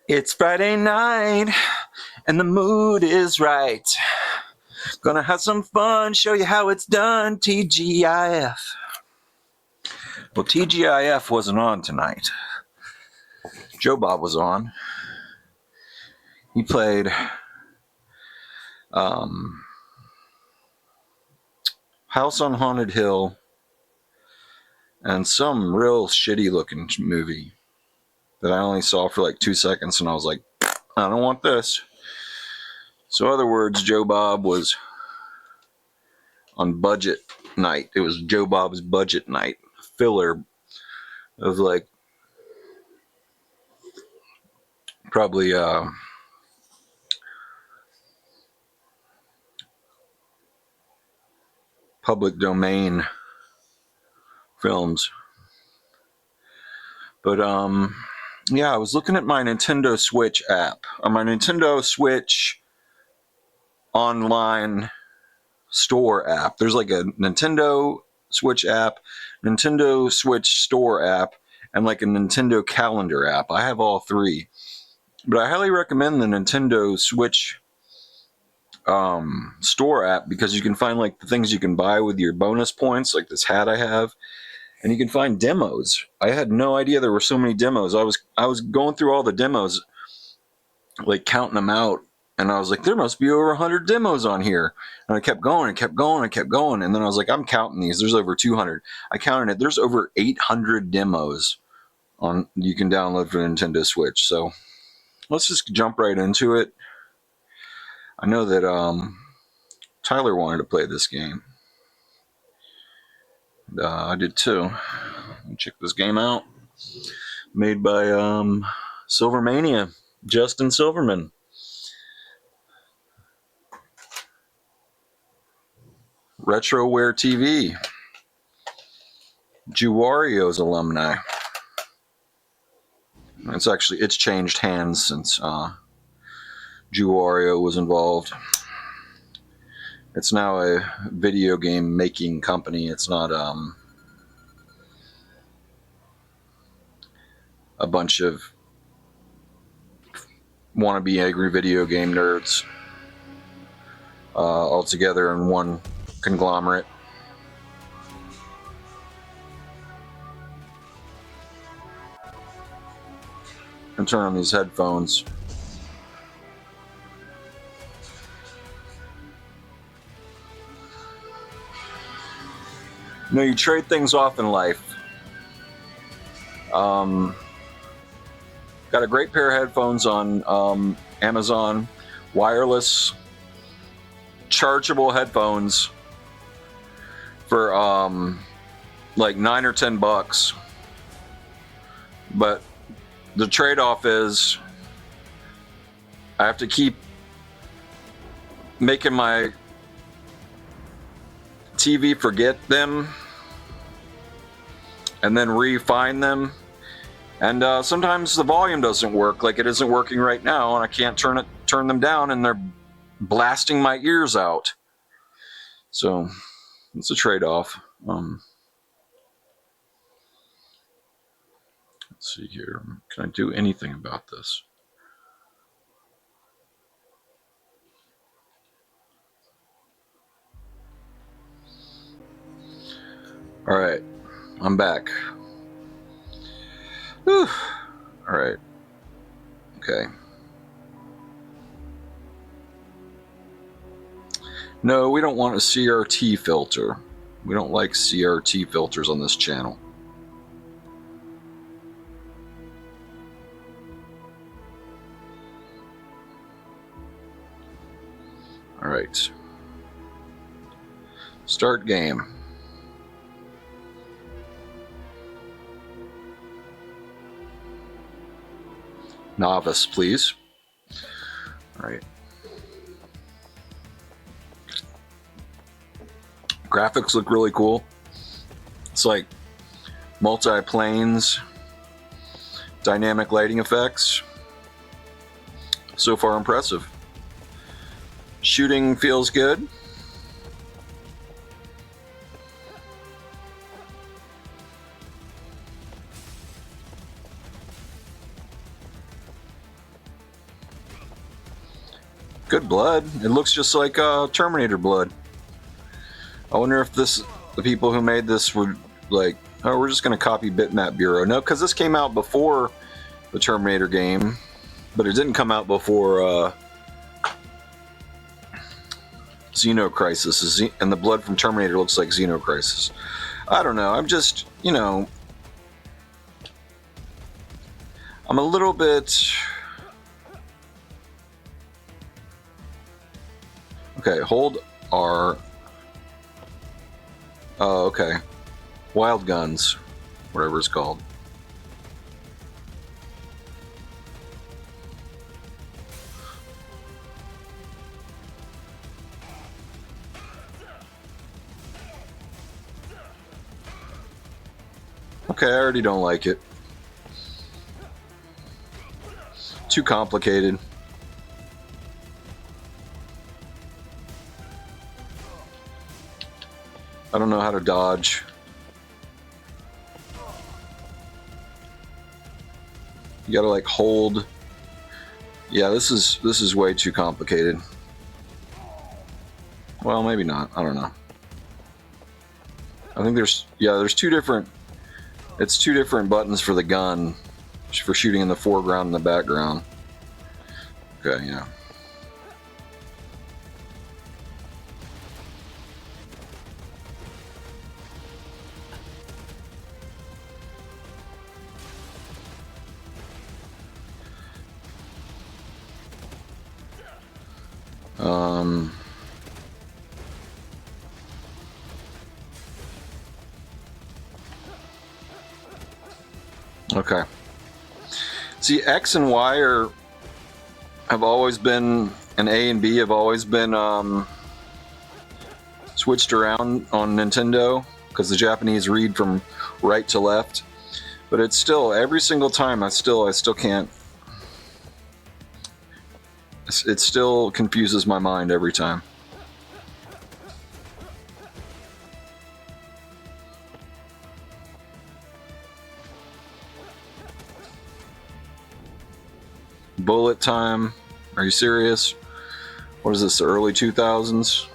It's Friday night and the mood is right. Gonna have some fun, show you how it's done, TGIF. Well, TGIF wasn't on tonight. Joe Bob was on. He played House on Haunted Hill and some real shitty looking movie that I only saw for like 2 seconds, and I was like, I don't want this. So, in other words, Joe Bob was on budget night. It was Joe Bob's budget night. Filler of like probably public domain films. But yeah, I was looking at my Nintendo Switch app, my Nintendo Switch online store app. There's like a Nintendo Switch app, Nintendo Switch store app, and like a Nintendo calendar app. I have all three, but I highly recommend the Nintendo Switch store app because you can find like the things you can buy with your bonus points, like this hat I have, and you can find demos. I had no idea there were so many demos. I was going through all the demos, like counting them out, and I was like, there must be over 100 demos on here. And I kept going and kept going and kept going, and then I was like, I'm counting these. There's over 200. I counted it. There's over 800 demos on you can download for the Nintendo Switch. So let's just jump right into it. I know that Tyler wanted to play this game. I did too. Check this game out. Made by Silvermania, Justin Silverman. Retroware TV. Juwario's alumni. It's changed hands since Juwario was involved. It's now a video game making company. It's not a bunch of wannabe angry video game nerds all together in one conglomerate. And turn on these headphones. You know, you trade things off in life. Got a great pair of headphones on Amazon, wireless, chargeable headphones for like $9 or $10. But the trade-off is I have to keep making my TV forget them and then refine them. And sometimes the volume doesn't work, like it isn't working right now, and I can't turn them down, and they're blasting my ears out. So it's a trade-off. Let's see here. Can I do anything about this? All right, I'm back. Whew. All right. Okay. No, we don't want a CRT filter. We don't like CRT filters on this channel. All right. Start game. Novice, please. All right. Graphics look really cool. It's like multi-planes, dynamic lighting effects. So far impressive. Shooting feels good. Good blood. It looks just like Terminator blood. I wonder if the people who made this were like, oh, we're just going to copy Bitmap Bureau. No, because this came out before the Terminator game, but it didn't come out before Xenocrisis. And the blood from Terminator looks like Xenocrisis. I don't know. I'm just, you know, I'm a little bit... Okay, hold R. Oh, okay. Wild Guns, whatever it's called. Okay, I already don't like it. Too complicated. I don't know how to dodge. You gotta like hold. Yeah, this is way too complicated. Well, maybe not. I don't know. I think there's two different. It's two different buttons for the gun, for shooting in the foreground and the background. Okay, yeah. Okay. See, X and Y have always been, and A and B have always been switched around on Nintendo because the Japanese read from right to left. But it's still, every single time I still can't. It still confuses my mind every time. Bullet time? Are you serious? What is this, the early 2000s?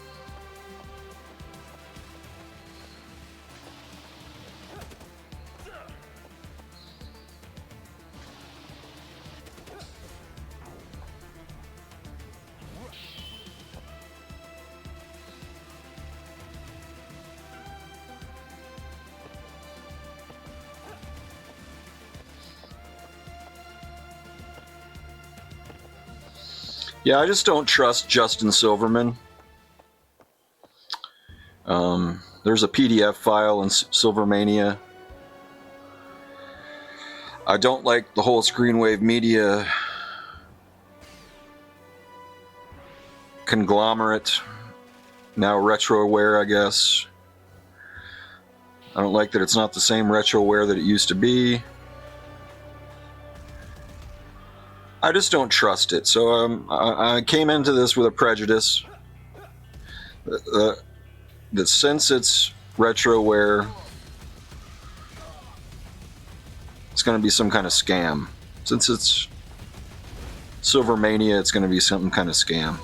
Yeah, I just don't trust Justin Silverman. There's a PDF file in Silvermania. I don't like the whole Screenwave Media conglomerate, now Retroware, I guess. I don't like that it's not the same Retroware that it used to be. I just don't trust it. So I came into this with a prejudice that since it's Retroware, it's going to be some kind of scam. Since it's Silvermania, it's going to be some kind of scam.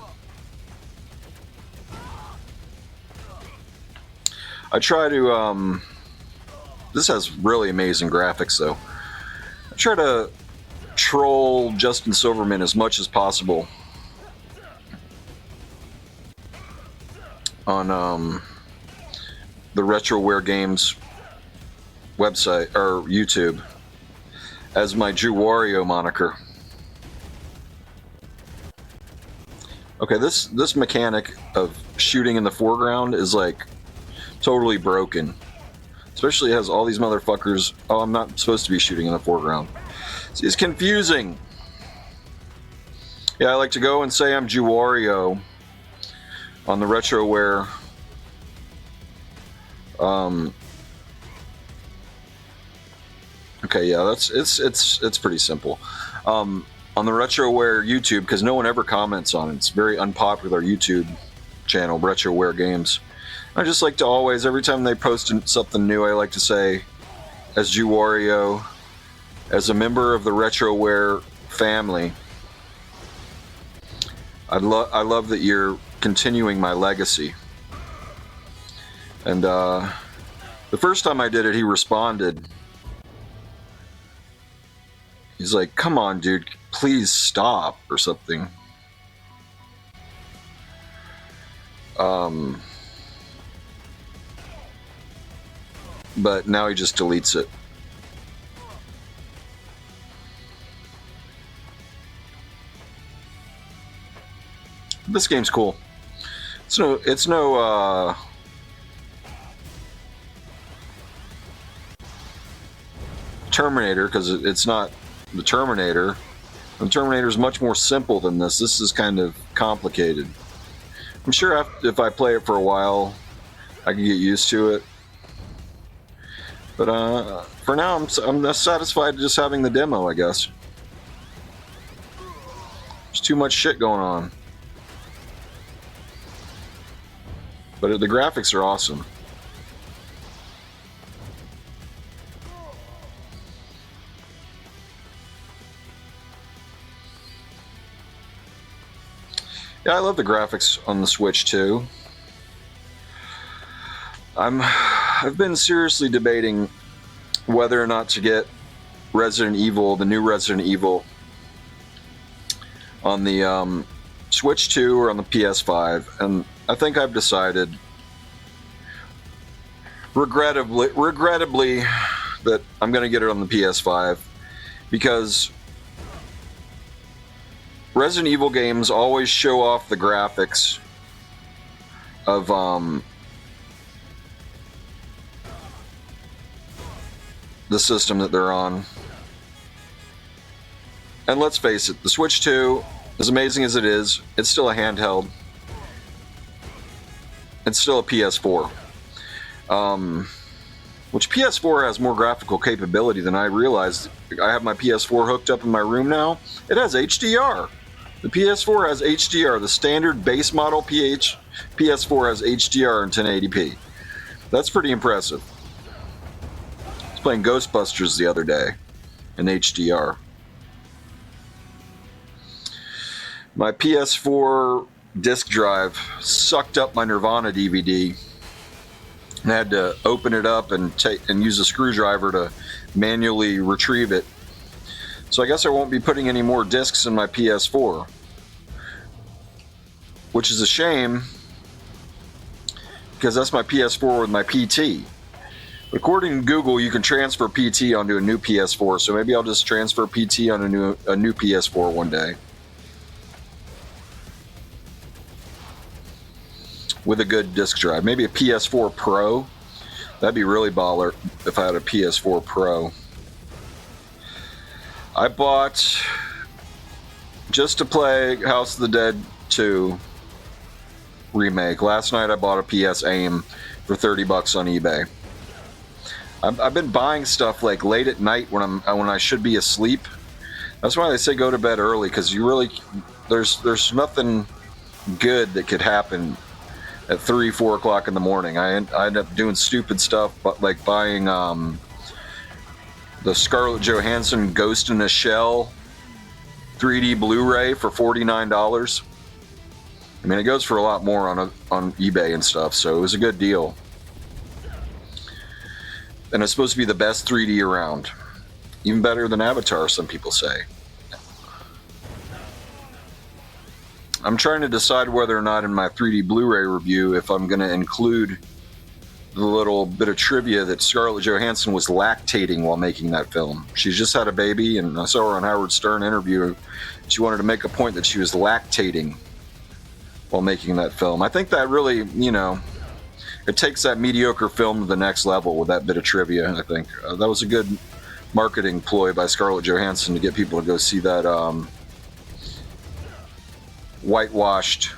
I try to, this has really amazing graphics though. I try to troll Justin Silverman as much as possible on the Retroware Games website or YouTube as my Jew Wario moniker. Okay, this mechanic of shooting in the foreground is like totally broken. Especially it has all these motherfuckers. Oh, I'm not supposed to be shooting in the foreground. See, it's confusing. Yeah, I like to go and say I'm Jew Wario on the Retroware. Okay, yeah, it's pretty simple. On the Retroware YouTube, because no one ever comments on it. It's a very unpopular YouTube channel, Retroware Games. I just like to always, every time they post something new, I like to say, as Jew Wario, as a member of the Retroware family, I love that you're continuing my legacy. And the first time I did it, he responded. He's like, "Come on, dude, please stop," or something. But now he just deletes it. This game's cool. It's no Terminator, because it's not the Terminator. The Terminator is much more simple than this. This is kind of complicated. I'm sure if I play it for a while, I can get used to it. But for now, I'm satisfied just having the demo, I guess. There's too much shit going on. But the graphics are awesome. Yeah, I love the graphics on the Switch too. I've been seriously debating whether or not to get Resident Evil, the new Resident Evil, on the Switch 2 or on the PS5, and I think I've decided, regrettably, that I'm going to get it on the PS5, because Resident Evil games always show off the graphics of the system that they're on. And let's face it, the Switch 2, as amazing as it is, it's still a handheld. It's still a PS4. Which PS4 has more graphical capability than I realized. I have my PS4 hooked up in my room now. It has HDR. The PS4 has HDR. The standard base model PS4 has HDR in 1080p. That's pretty impressive. I was playing Ghostbusters the other day in HDR. My PS4 disk drive sucked up my Nirvana DVD. I had to open it up and use a screwdriver to manually retrieve it. So I guess I won't be putting any more discs in my PS4, which is a shame, because that's my PS4 with my PT. According to Google, you can transfer PT onto a new PS4, so maybe I'll just transfer PT on a new PS4 one day. With a good disk drive. Maybe a PS4 Pro. That'd be really baller if I had a PS4 Pro. I bought, just to play House of the Dead 2 remake. Last night I bought a PS Aim for $30 on eBay. I've been buying stuff like late at night when I should be asleep. That's why they say go to bed early, because there's nothing good that could happen at 3-4 o'clock in the morning. I end up doing stupid stuff, but like buying the Scarlett Johansson Ghost in a Shell 3D Blu-ray for $49. I mean, it goes for a lot more on eBay and stuff, so it was a good deal. And it's supposed to be the best 3D around, even better than Avatar, some people say. I'm trying to decide whether or not in my 3D Blu-ray review if I'm going to include the little bit of trivia that Scarlett Johansson was lactating while making that film. She's just had a baby, and I saw her on Howard Stern interview. She wanted to make a point that she was lactating while making that film. I think that really, it takes that mediocre film to the next level with that bit of trivia. I think that was a good marketing ploy by Scarlett Johansson to get people to go see that whitewashed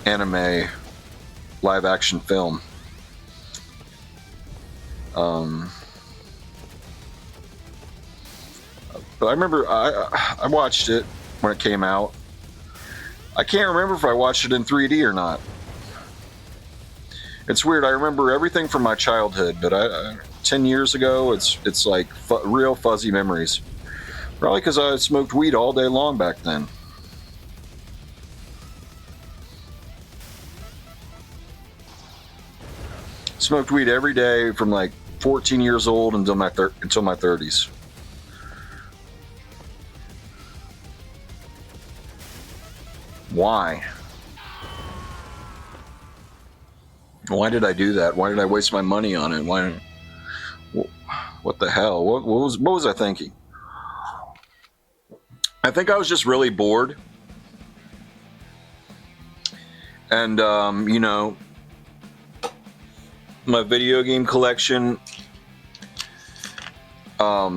anime live action film. But I remember I watched it when it came out. I can't remember if I watched it in 3D or not. It's weird. I remember everything from my childhood, but 10 years ago, it's like real fuzzy memories. Probably because I smoked weed all day long back then. Smoked weed every day from like 14 years old until my 30s. Why? Why did I do that? Why did I waste my money on it? Why? What the hell? What was I thinking? I think I was just really bored. And, you know, my video game collection, I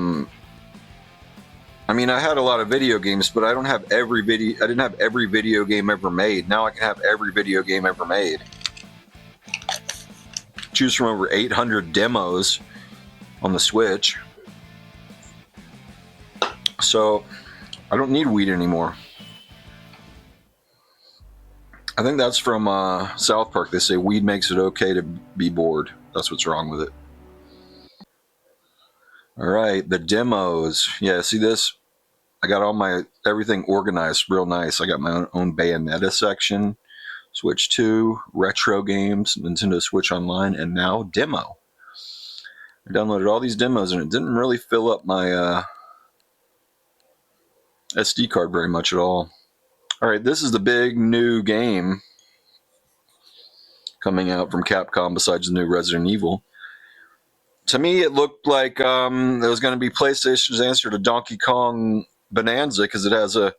mean, I had a lot of video games, but I didn't have every video game ever made. Now I can have every video game ever made. Choose from over 800 demos on the Switch. So I don't need weed anymore. I think that's from South Park. They say weed makes it okay to be bored. That's what's wrong with it. All right, the demos. Yeah, see this? I got all my everything organized real nice. I got my own Bayonetta section, Switch 2, retro games, Nintendo Switch Online, and now demo. I downloaded all these demos and it didn't really fill up my SD card very much at all. All right, this is the big new game coming out from Capcom besides the new Resident Evil. To me, it looked like it was going to be PlayStation's answer to Donkey Kong Bonanza because it has a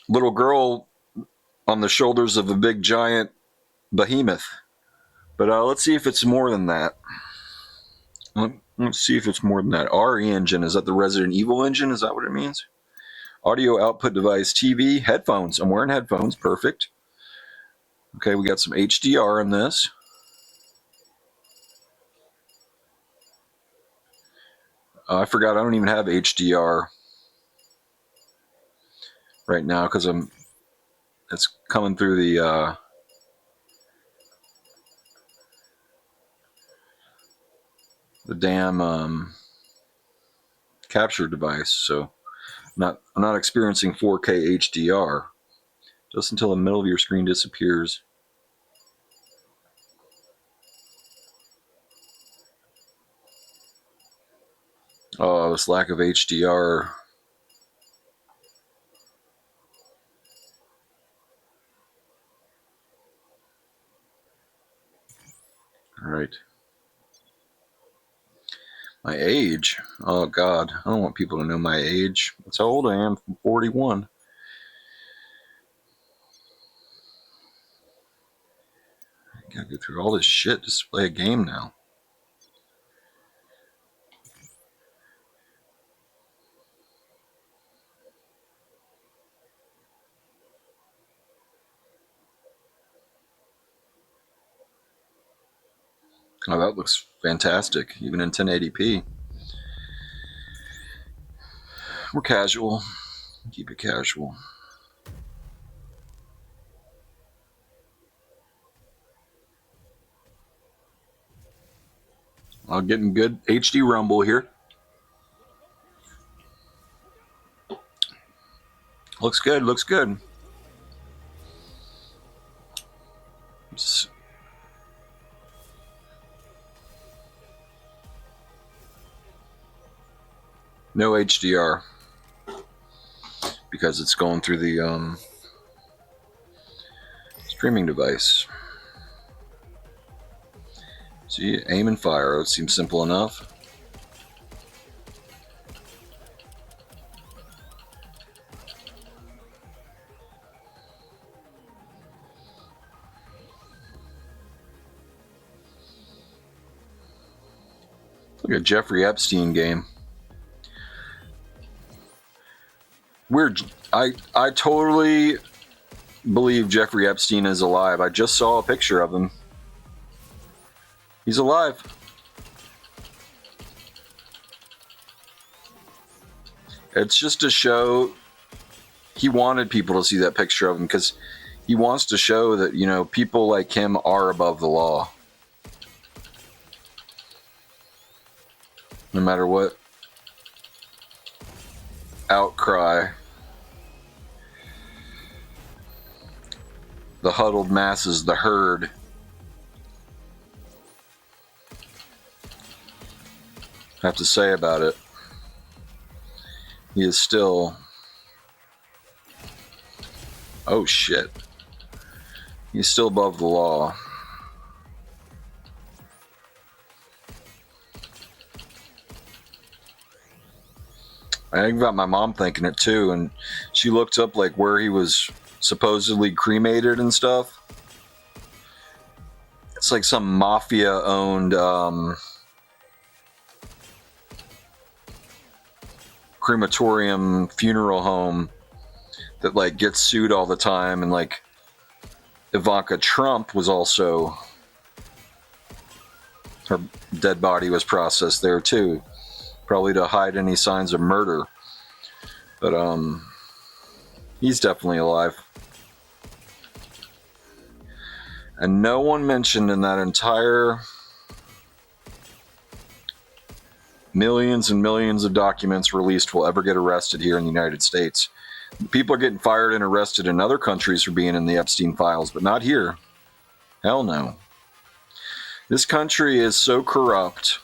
little girl on the shoulders of a big giant behemoth. But let's see if it's more than that. Let's see if it's more than that. RE engine, is that the Resident Evil engine? Is that what it means? Audio output device, TV, headphones. I'm wearing headphones, perfect. Okay, we got some HDR in this. I forgot I don't even have HDR right now because it's coming through the damn capture device, so I'm not experiencing 4K HDR. Just until the middle of your screen disappears. Oh, this lack of HDR. All right. My age. Oh, God. I don't want people to know my age. That's how old I am. I'm 41. I gotta go through all this shit just to play a game now. Oh, that looks fantastic, even in 1080p. We're casual. Keep it casual. I'm getting good HD rumble here. Looks good, looks good. No HDR because it's going through the streaming device. See, aim and fire. It seems simple enough. Look at Jeffrey Epstein game. Weird. I totally believe Jeffrey Epstein is alive. I just saw a picture of him. He's alive. It's just to show he wanted people to see that picture of him because he wants to show that, you know, people like him are above the law. No matter what. outcry. The huddled masses, the herd. Have to say about it. He is still... Oh shit. He's still above the law. I think about my mom thinking it too, and she looked up like where he was supposedly cremated and stuff. It's like some mafia-owned crematorium funeral home that like gets sued all the time, and like Ivanka Trump was also, her dead body was processed there too, probably to hide any signs of murder. But he's definitely alive. And no one mentioned in that entire millions and millions of documents released will ever get arrested here in the United States. People are getting fired and arrested in other countries for being in the Epstein files, but not here. Hell no. This country is so corrupt.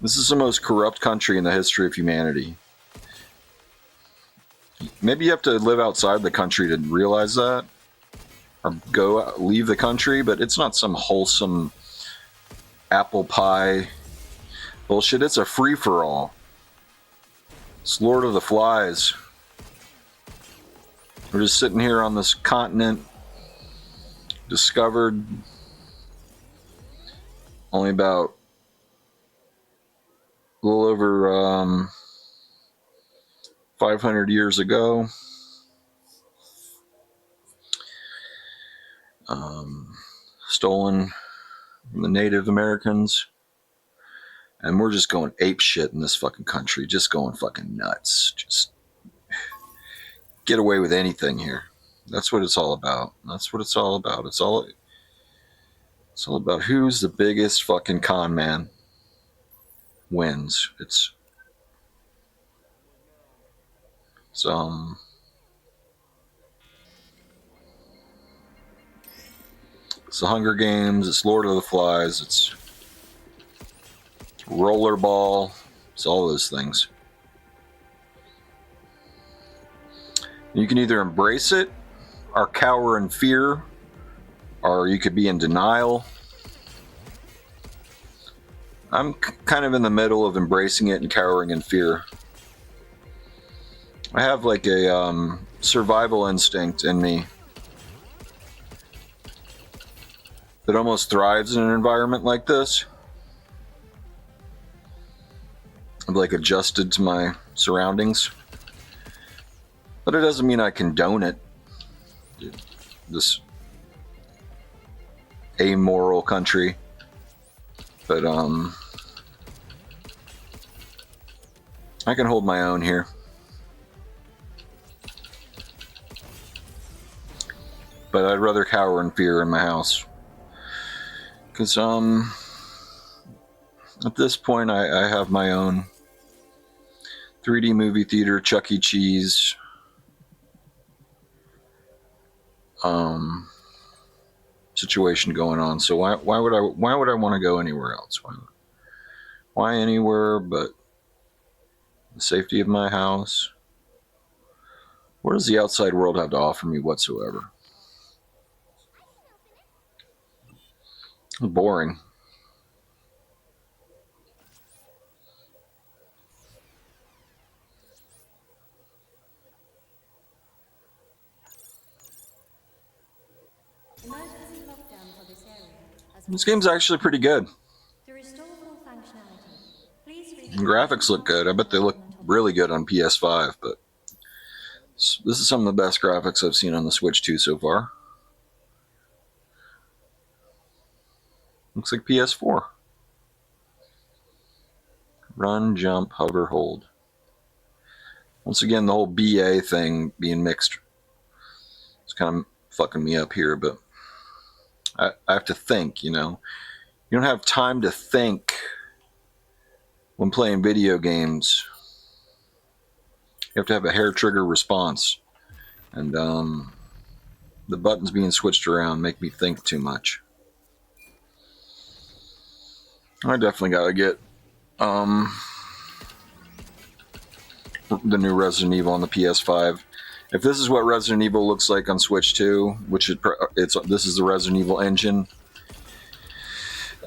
This is the most corrupt country in the history of humanity. Maybe you have to live outside the country to realize that, or leave the country, but it's not some wholesome apple pie bullshit. It's a free-for-all. It's Lord of the Flies. We're just sitting here on this continent, discovered only about a little over 500 years ago. Stolen from the Native Americans. And we're just going ape shit in this fucking country. Just going fucking nuts. Just get away with anything here. That's what it's all about. That's what it's all about. It's all about who's the biggest fucking con man wins. It's the Hunger Games, it's Lord of the Flies, it's rollerball, it's all those things. You can either embrace it or cower in fear, or you could be in denial. I'm kind of in the middle of embracing it and cowering in fear. I have like a survival instinct in me that almost thrives in an environment like this. I'm like adjusted to my surroundings. But it doesn't mean I condone it. This amoral country. But I can hold my own here. But I'd rather cower in fear in my house. Because at this point I have my own 3D movie theater, Chuck E. Cheese, situation going on. So why would I want to go anywhere else? Why anywhere but the safety of my house? What does the outside world have to offer me whatsoever? Boring. This game's actually pretty good. The graphics look good. I bet they look really good on PS5, but this is some of the best graphics I've seen on the Switch 2 so far. Looks like PS4. Run, jump, hover, hold. Once again, the whole BA thing being mixed, it's kind of fucking me up here, but I have to think, you know. You don't have time to think when playing video games. You have to have a hair trigger response. And the buttons being switched around make me think too much. I definitely got to get the new Resident Evil on the PS5. If this is what Resident Evil looks like on Switch 2, which this is the Resident Evil engine,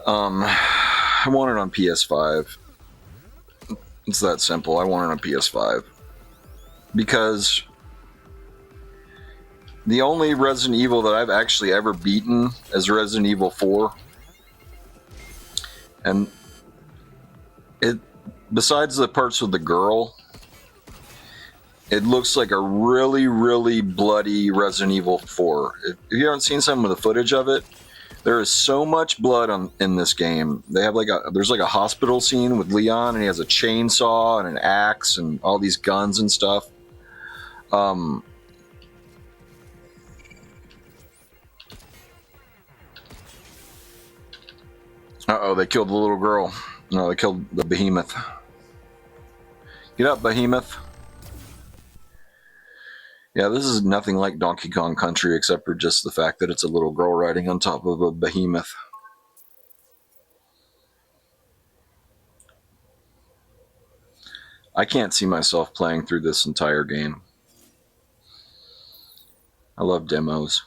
I want it on PS5. It's that simple. I want it on PS5. Because the only Resident Evil that I've actually ever beaten is Resident Evil 4. And besides the parts with the girl, it looks like a really, really bloody Resident Evil 4. If you haven't seen some of the footage of it, there is so much blood in this game. They have there's like a hospital scene with Leon, and he has a chainsaw and an axe and all these guns and stuff. Uh-oh, they killed the little girl. No, they killed the behemoth. Get up, behemoth. Yeah, this is nothing like Donkey Kong Country except for just the fact that it's a little girl riding on top of a behemoth. I can't see myself playing through this entire game. I love demos.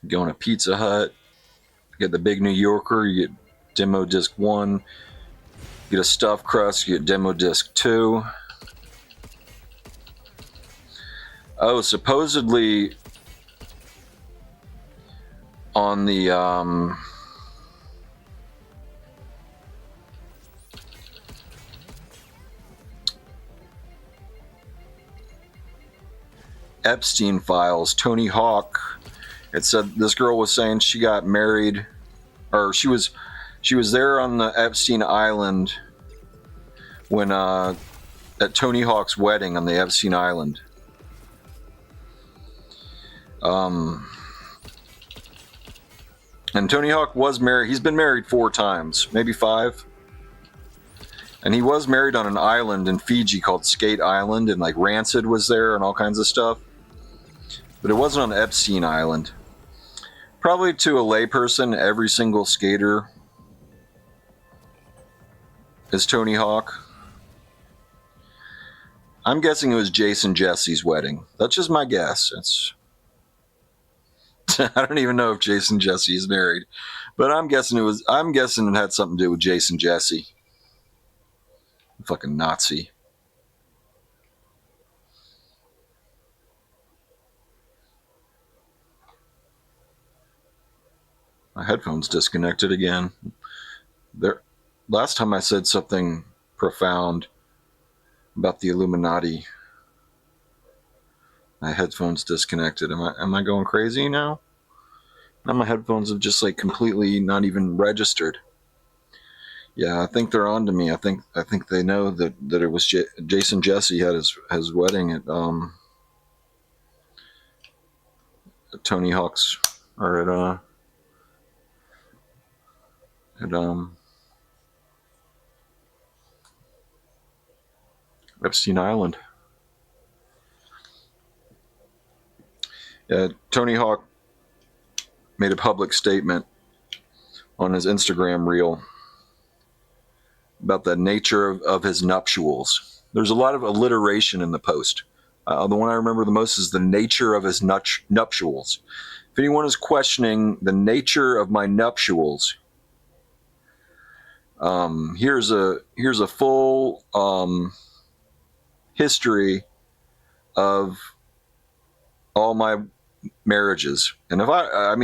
Going to Pizza Hut, get the Big New Yorker, you get Demo Disc 1. Get a stuffed crust, you get Demo Disc 2. Oh, supposedly on the Epstein files, Tony Hawk, it said this girl was saying she got married, or she was there on the Epstein Island when at Tony Hawk's wedding on the Epstein Island. And Tony Hawk was married. He's been married 4 times, maybe 5. And he was married on an island in Fiji called Skate Island, and like Rancid was there and all kinds of stuff. But it wasn't on Epstein Island. Probably to a layperson, every single skater is Tony Hawk. I'm guessing it was Jason Jesse's wedding. That's just my guess. I don't even know if Jason Jesse is married, but I'm guessing it had something to do with Jason Jesse. Fucking Nazi. My headphones disconnected again. Last time I said something profound about the Illuminati. My headphones disconnected. Am I going crazy now? Now my headphones have just like completely not even registered. Yeah, I think they're on to me. I think they know that it was Jason Jesse had his wedding at Tony Hawk's, or at Epstein Island. Tony Hawk made a public statement on his Instagram reel about the nature of his nuptials. There's a lot of alliteration in the post. The one I remember the most is the nature of his nuptials. If anyone is questioning the nature of my nuptials, here's a full history of all my marriages. And if I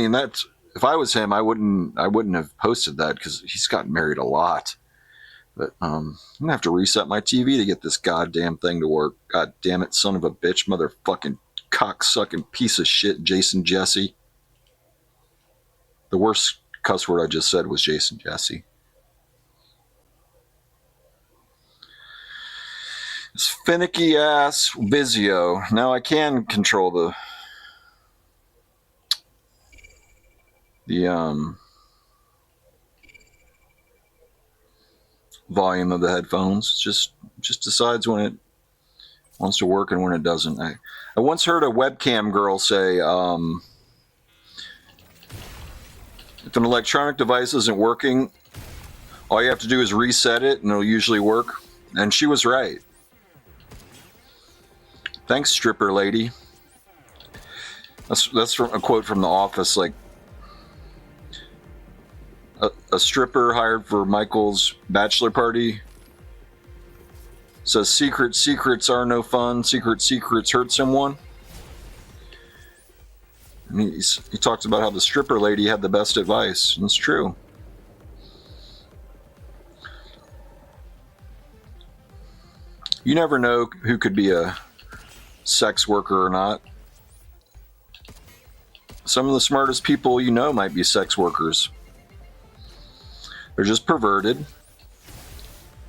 was him, I wouldn't have posted that because he's gotten married a lot. But I'm gonna have to reset my TV to get this goddamn thing to work. God damn it, son of a bitch, motherfucking cocksucking piece of shit, Jason Jesse. The worst cuss word I just said was Jason Jesse. This finicky ass Vizio. Now I can control the volume of the headphones. Just decides when it wants to work and when it doesn't. I once heard a webcam girl say, if an electronic device isn't working, all you have to do is reset it and it'll usually work. And she was right. Thanks, stripper lady. That's from a quote from The Office. Like, a stripper hired for Michael's bachelor party says, secrets are no fun. Secrets hurt someone. And he talks about how the stripper lady had the best advice, and it's true. You never know who could be a sex worker or not. Some of the smartest people you know might be sex workers. They're just perverted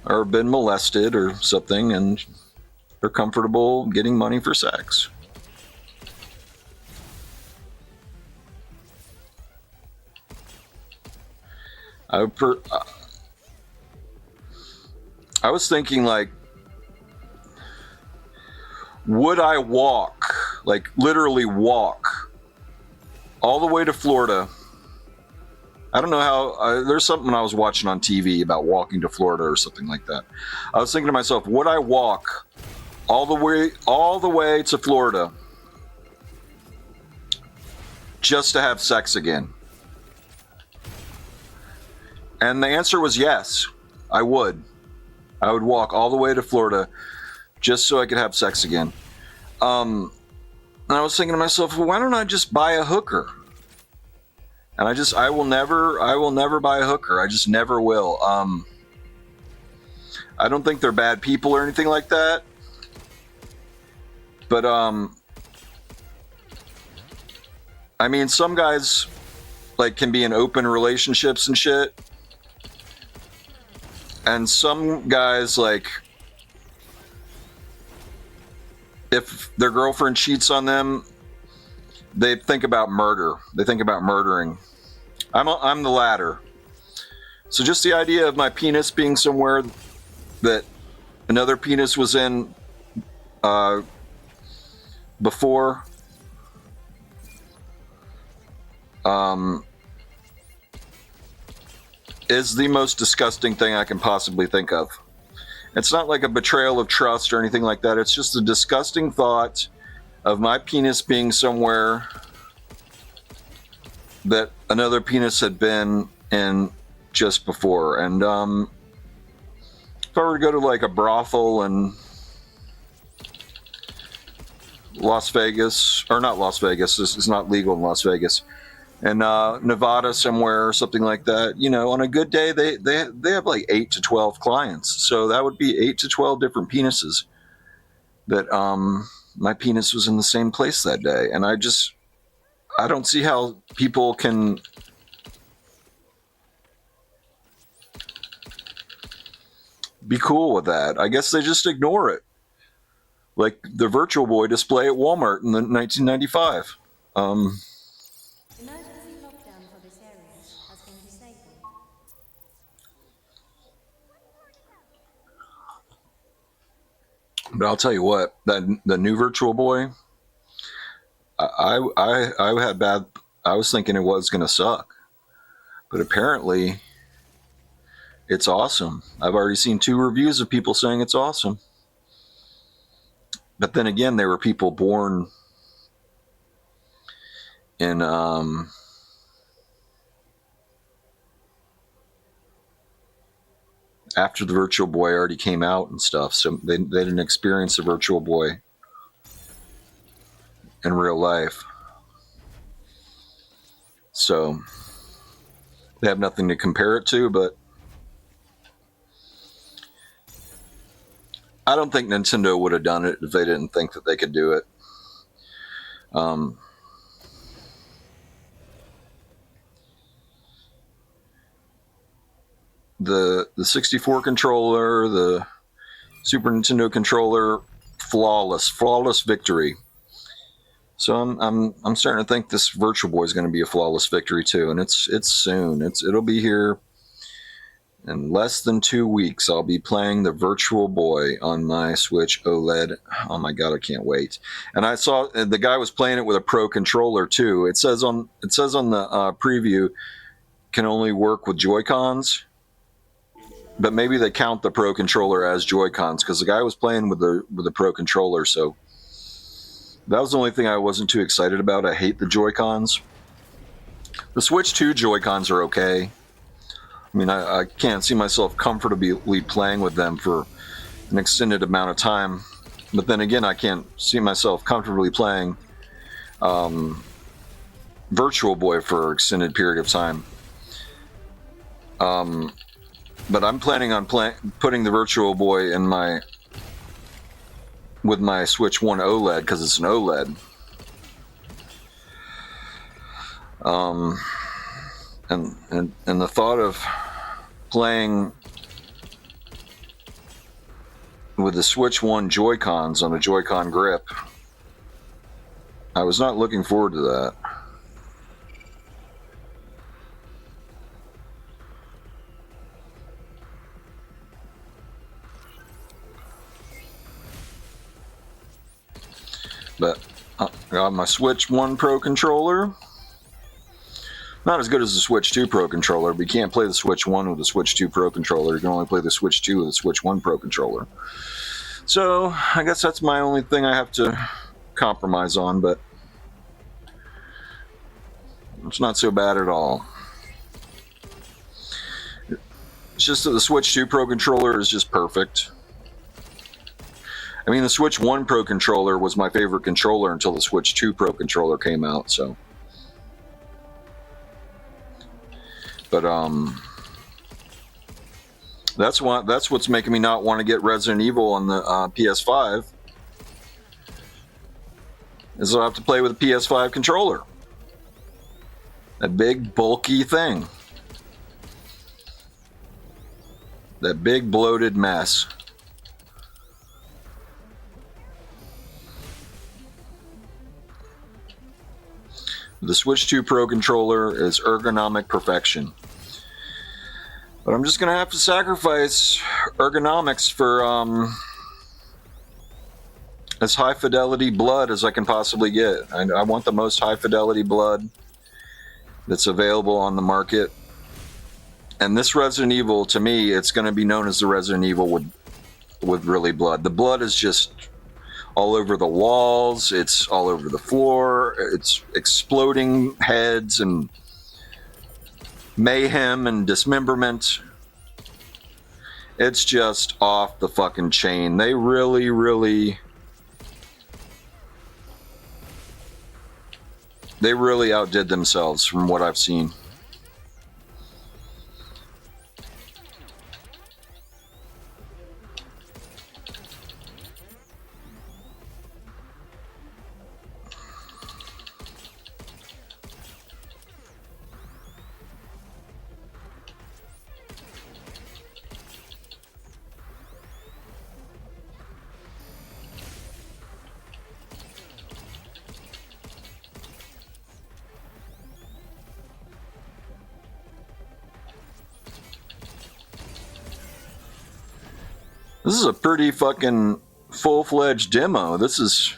or been molested or something, and they're comfortable getting money for sex. I was thinking, like, would I walk, like literally walk, all the way to Florida? I don't know how, there's something I was watching on TV about walking to Florida or something like that. I was thinking to myself, would I walk all the way to Florida just to have sex again? And the answer was yes, I would. I would walk all the way to Florida just so I could have sex again. And I was thinking to myself, well, why don't I just buy a hooker? And I will never buy a hooker. I just never will. I don't think they're bad people or anything like that. But, I mean, some guys, like, can be in open relationships and shit. And some guys, like, if their girlfriend cheats on them, they think about murder. They think about murdering. I'm the latter. So just the idea of my penis being somewhere that another penis was in before, is the most disgusting thing I can possibly think of. It's not like a betrayal of trust or anything like that. It's just a disgusting thought of my penis being somewhere that another penis had been in just before. And if I were to go to like a brothel in Las Vegas, or not Las Vegas, this is not legal in Las Vegas, and Nevada somewhere or something like that, you know, on a good day, they have like 8 to 12 clients. So that would be 8 to 12 different penises that my penis was in the same place that day. And I don't see how people can be cool with that. I guess they just ignore it. Like the Virtual Boy display at Walmart in 1995. Emergency lockdown for this area has been disabled. But I'll tell you what, the new Virtual Boy, I was thinking it was going to suck, but apparently it's awesome. I've already seen 2 reviews of people saying it's awesome. But then again, they were people born in after the Virtual Boy already came out and stuff, so they didn't experience the Virtual Boy in real life. So they have nothing to compare it to, but I don't think Nintendo would have done it if they didn't think that they could do it. The 64 controller, the Super Nintendo controller, flawless victory. So I'm starting to think this Virtual Boy is going to be a flawless victory too, and it's soon. It'll be here In less than 2 weeks, I'll be playing the Virtual Boy on my Switch OLED. Oh my god, I can't wait! And I saw the guy was playing it with a Pro controller too. It says on the preview can only work with Joy-Cons, but maybe they count the Pro controller as Joy-Cons because the guy was playing with the Pro controller. So that was the only thing I wasn't too excited about. I hate the Joy-Cons. The Switch 2 Joy-Cons are okay. I mean, I can't see myself comfortably playing with them for an extended amount of time. But then again, I can't see myself comfortably playing Virtual Boy for an extended period of time. But I'm planning on putting the Virtual Boy in with my Switch 1 OLED because it's an OLED. And the thought of playing with the Switch 1 Joy-Cons on a Joy-Con grip, I was not looking forward to that. But I got my Switch 1 Pro controller. Not as good as the Switch 2 Pro controller, but you can't play the Switch 1 with the Switch 2 Pro controller. You can only play the Switch 2 with the Switch 1 Pro controller. So I guess that's my only thing I have to compromise on, but it's not so bad at all. It's just that the Switch 2 Pro controller is just perfect. I mean, the Switch 1 Pro controller was my favorite controller until the Switch 2 Pro controller came out, so. But that's what's making me not want to get Resident Evil on the PS5. Is I'll have to play with a PS5 controller. That big bulky thing. That big bloated mess. The Switch 2 Pro controller is ergonomic perfection. But I'm just going to have to sacrifice ergonomics for as high fidelity blood as I can possibly get. I want the most high fidelity blood that's available on the market. And this Resident Evil, to me, it's going to be known as the Resident Evil with really blood. The blood is just all over the walls, it's all over the floor, it's exploding heads and mayhem and dismemberment. It's just off the fucking chain. They really outdid themselves from what I've seen. This is a pretty fucking full-fledged demo. This is...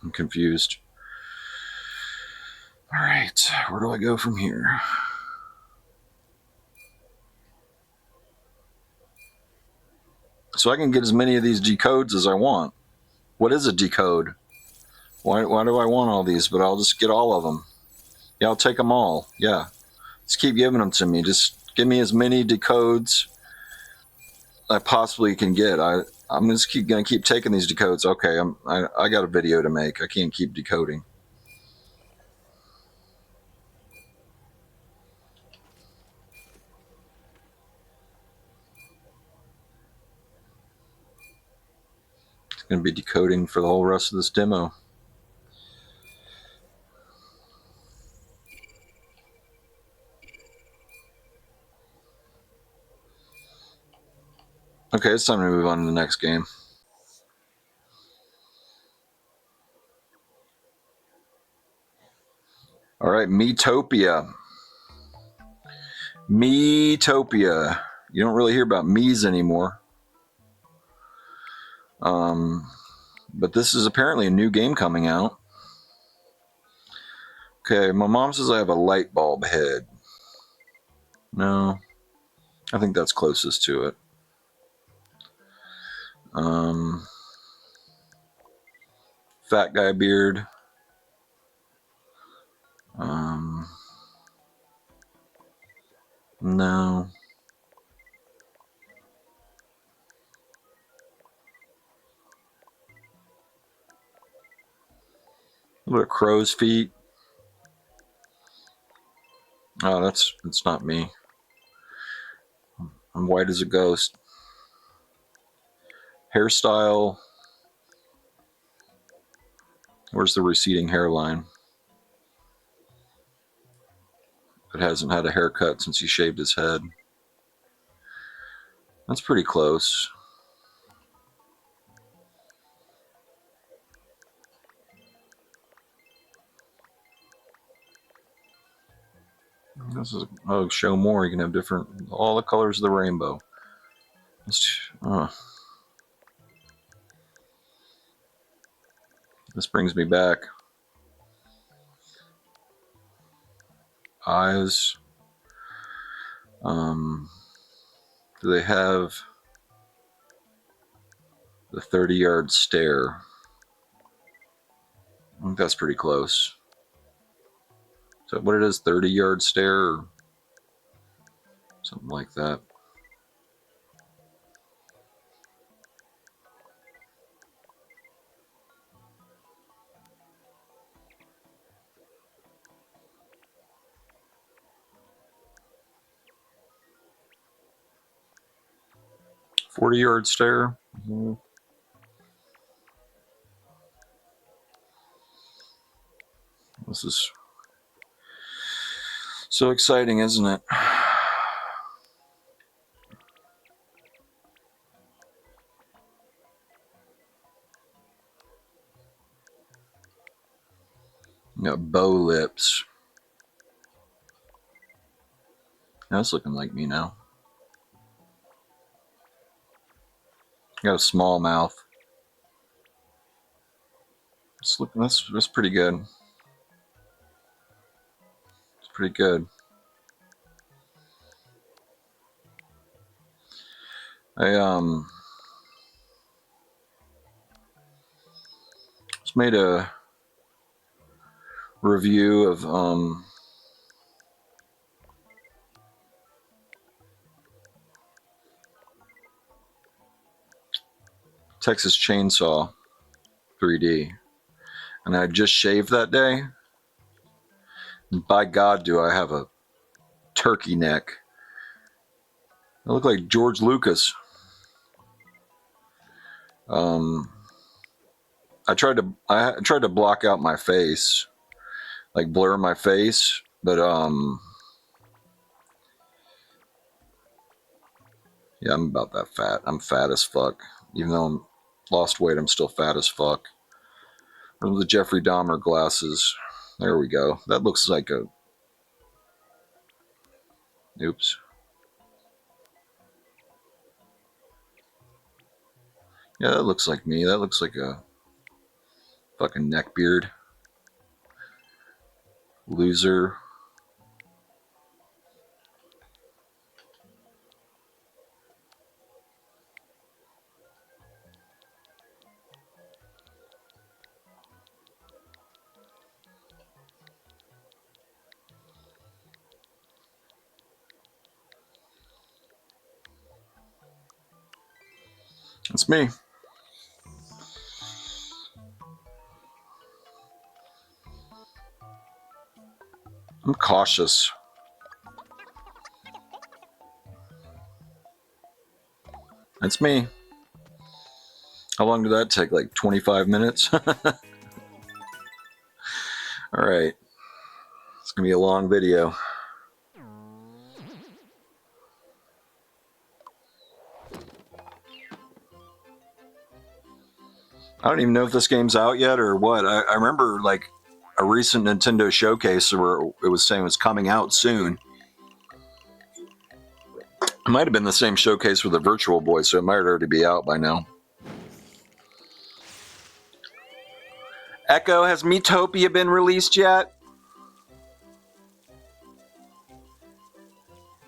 I'm confused. All right, where do I go from here? So I can get as many of these decodes as I want. What is a decode? Why do I want all these? But I'll just get all of them. Yeah, I'll take them all. Yeah. Just keep giving them to me. Just give me as many decodes I possibly can get. I'm just gonna keep taking these decodes. Okay, I got a video to make. I can't keep decoding. It's gonna be decoding for the whole rest of this demo. Okay, it's time to move on to the next game. All right, Miitopia. Miitopia. You don't really hear about Mii's anymore. But this is apparently a new game coming out. Okay, my mom says I have a light bulb head. No, I think that's closest to it. Fat guy beard. No. A little bit of crow's feet. Oh, that's not me. I'm white as a ghost. Hairstyle. Where's the receding hairline? It hasn't had a haircut since he shaved his head. That's pretty close. This is, oh, show more. You can have different, all the colors of the rainbow. This brings me back. Eyes. Do they have the 30-yard stare? I think that's pretty close. So what it is, 30-yard stare or something like that. – 40-yard stare. This is so exciting, isn't it? You got bow lips. That's looking like me now. Got a small mouth. That's pretty good. It's pretty good. I just made a review of Texas Chainsaw 3D, and I just shaved that day. And by God, do I have a turkey neck? I look like George Lucas. I tried to block out my face, like blur my face, but yeah, I'm about that fat. I'm fat as fuck. Even though I'm lost weight, I'm still fat as fuck. From the Jeffrey Dahmer glasses. There we go. That looks like a... Oops. Yeah, that looks like me. That looks like a fucking neckbeard. Loser. That's me. I'm cautious. That's me. How long did that take? Like 25 minutes? Alright. It's going to be a long video. I don't even know if this game's out yet or what. I remember like a recent Nintendo showcase where it was saying it was coming out soon. It might have been the same showcase with the Virtual Boy, so it might already be out by now. Echo, has Miitopia been released yet?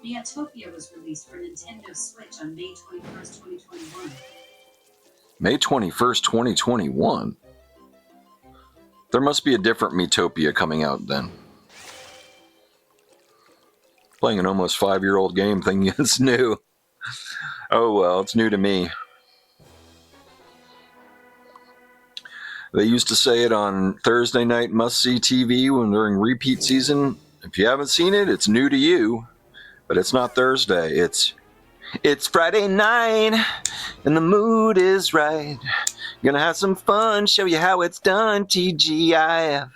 Miitopia was released for Nintendo Switch on May 21st, 2021. May 21st, 2021? There must be a different Miitopia coming out then. Playing an almost 5-year-old game thinking it's new. Oh well, it's new to me. They used to say it on Thursday night must-see TV when during repeat season. If you haven't seen it, it's new to you. But it's not Thursday. It's Friday night, and the mood is right. Gonna have some fun, show you how it's done, TGIF.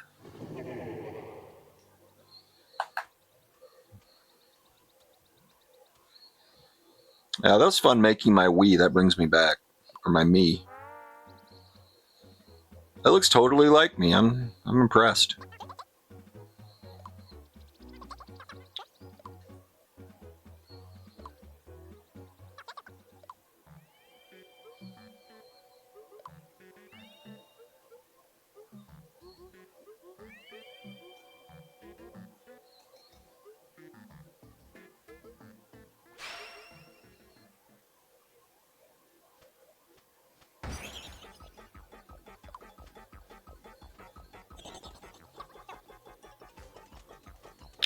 Yeah, that was fun making my Wii. That brings me back. Or my Me. That looks totally like me. I'm impressed.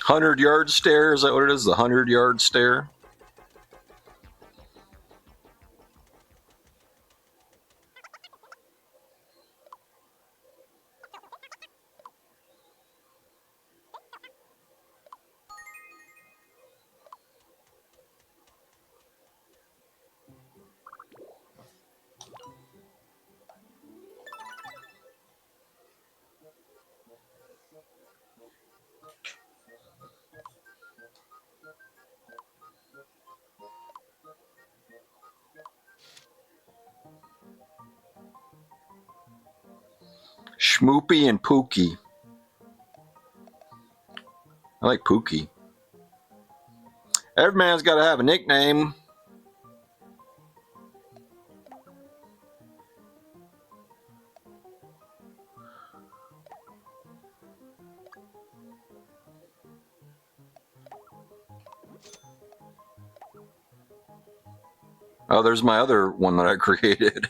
Hundred-yard stare? Is that what it is? The 100-yard stare? Schmoopy and Pookie. I like Pookie. Every man's got to have a nickname. Oh, there's my other one that I created.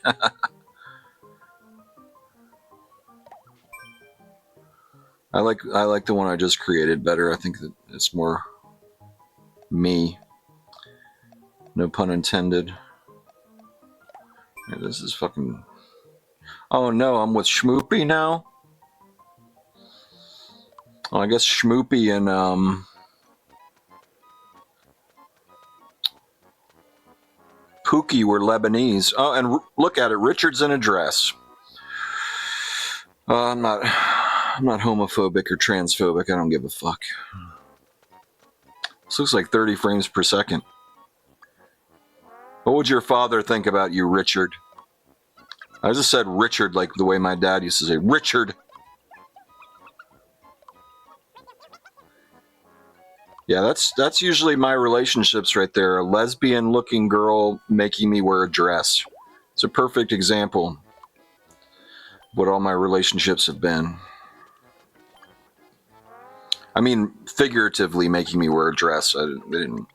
I like the one I just created better. I think that it's more me. No pun intended. Yeah, this is fucking... Oh no, I'm with Schmoopy now? Well, I guess Schmoopy and Pookie were Lebanese. Oh, and look at it, Richard's in a dress. I'm not homophobic or transphobic. I don't give a fuck. This looks like 30 frames per second. What would your father think about you, Richard? I just said Richard like the way my dad used to say, Richard. Yeah, that's usually my relationships right there. A lesbian-looking girl making me wear a dress. It's a perfect example of what all my relationships have been. I mean, figuratively making me wear a dress. They didn't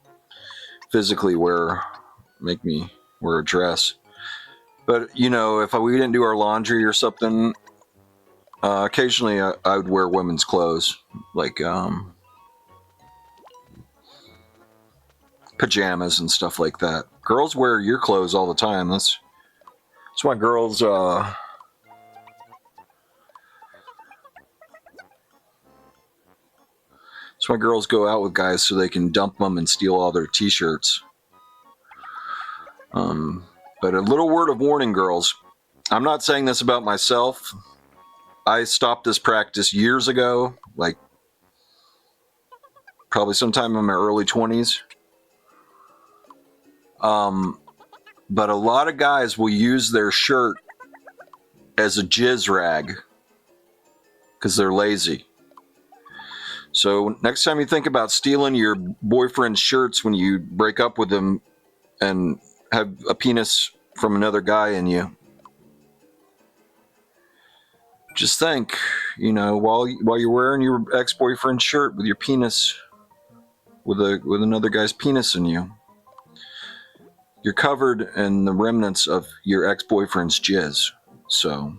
physically make me wear a dress. But, you know, if we didn't do our laundry or something, occasionally I would wear women's clothes. Like, pajamas and stuff like that. Girls wear your clothes all the time. That's why girls that's why girls go out with guys so they can dump them and steal all their t-shirts. But a little word of warning, girls. I'm not saying this about myself. I stopped this practice years ago, like probably sometime in my early 20s. But a lot of guys will use their shirt as a jizz rag because they're lazy. So next time you think about stealing your boyfriend's shirts when you break up with him and have a penis from another guy in you, just think, you know, while you're wearing your ex-boyfriend's shirt with your penis, with another guy's penis in you, you're covered in the remnants of your ex-boyfriend's jizz. So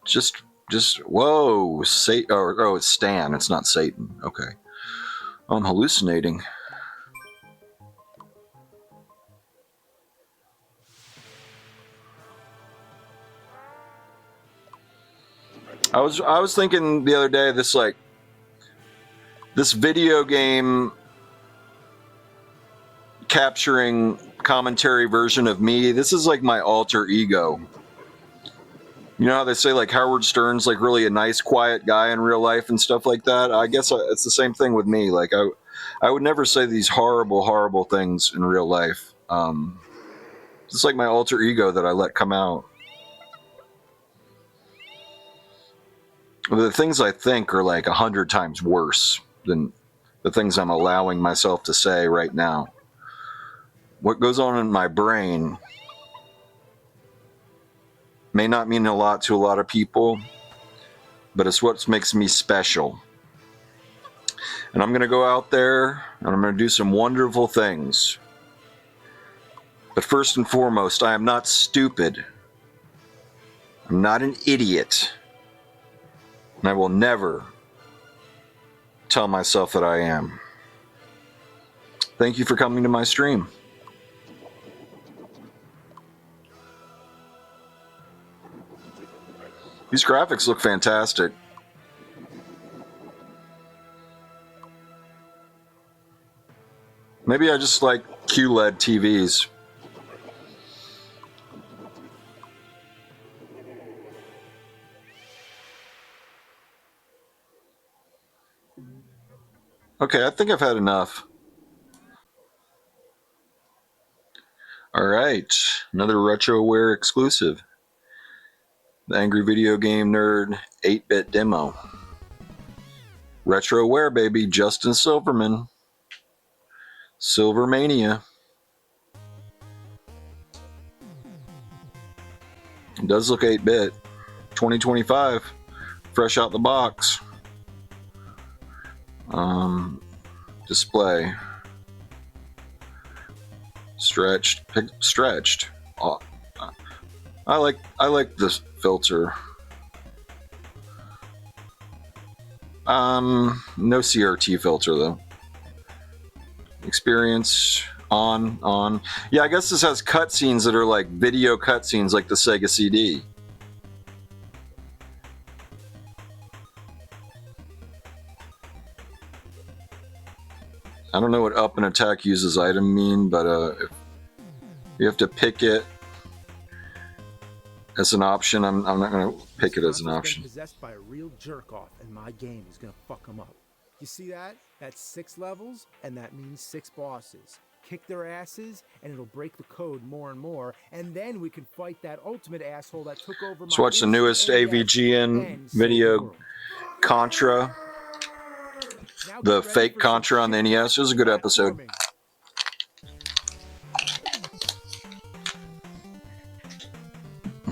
just whoa, it's Stan. It's not Satan. Okay, I'm hallucinating. I was thinking the other day, this video game capturing commentary version of me. This is like my alter ego. You know how they say like Howard Stern's like really a nice, quiet guy in real life and stuff like that? I guess it's the same thing with me. Like I would never say these horrible, horrible things in real life. It's like my alter ego that I let come out. The things I think are like 100 times worse than the things I'm allowing myself to say right now. What goes on in my brain may not mean a lot to a lot of people, but it's what makes me special. And I'm going to go out there and I'm going to do some wonderful things. But first and foremost, I am not stupid. I'm not an idiot. And I will never tell myself that I am. Thank you for coming to my stream. These graphics look fantastic. Maybe I just like QLED TVs. Okay, I think I've had enough. All right, another RetroWare exclusive. The Angry Video Game Nerd 8-bit demo. RetroWare, baby. Justin Silverman. Silvermania. It does look 8-bit. 2025. Fresh out the box. Display. Stretched. Oh, I like this filter. No CRT filter though. Experience on. Yeah, I guess this has cutscenes that are like video cutscenes, like the Sega CD. I don't know what up and attack uses item mean, but if you have to pick it as an option, I'm not going to pick it as an option. Possessed by a real jerk off, and my game is going to fuck him up. You see that? That's 6 levels, and that means 6 bosses. Kick their asses, and it'll break the code more and more, and then we can fight that ultimate asshole that took over my. Let's watch the newest AVGN video, Contra. The fake Contra on the NES. It was a good episode.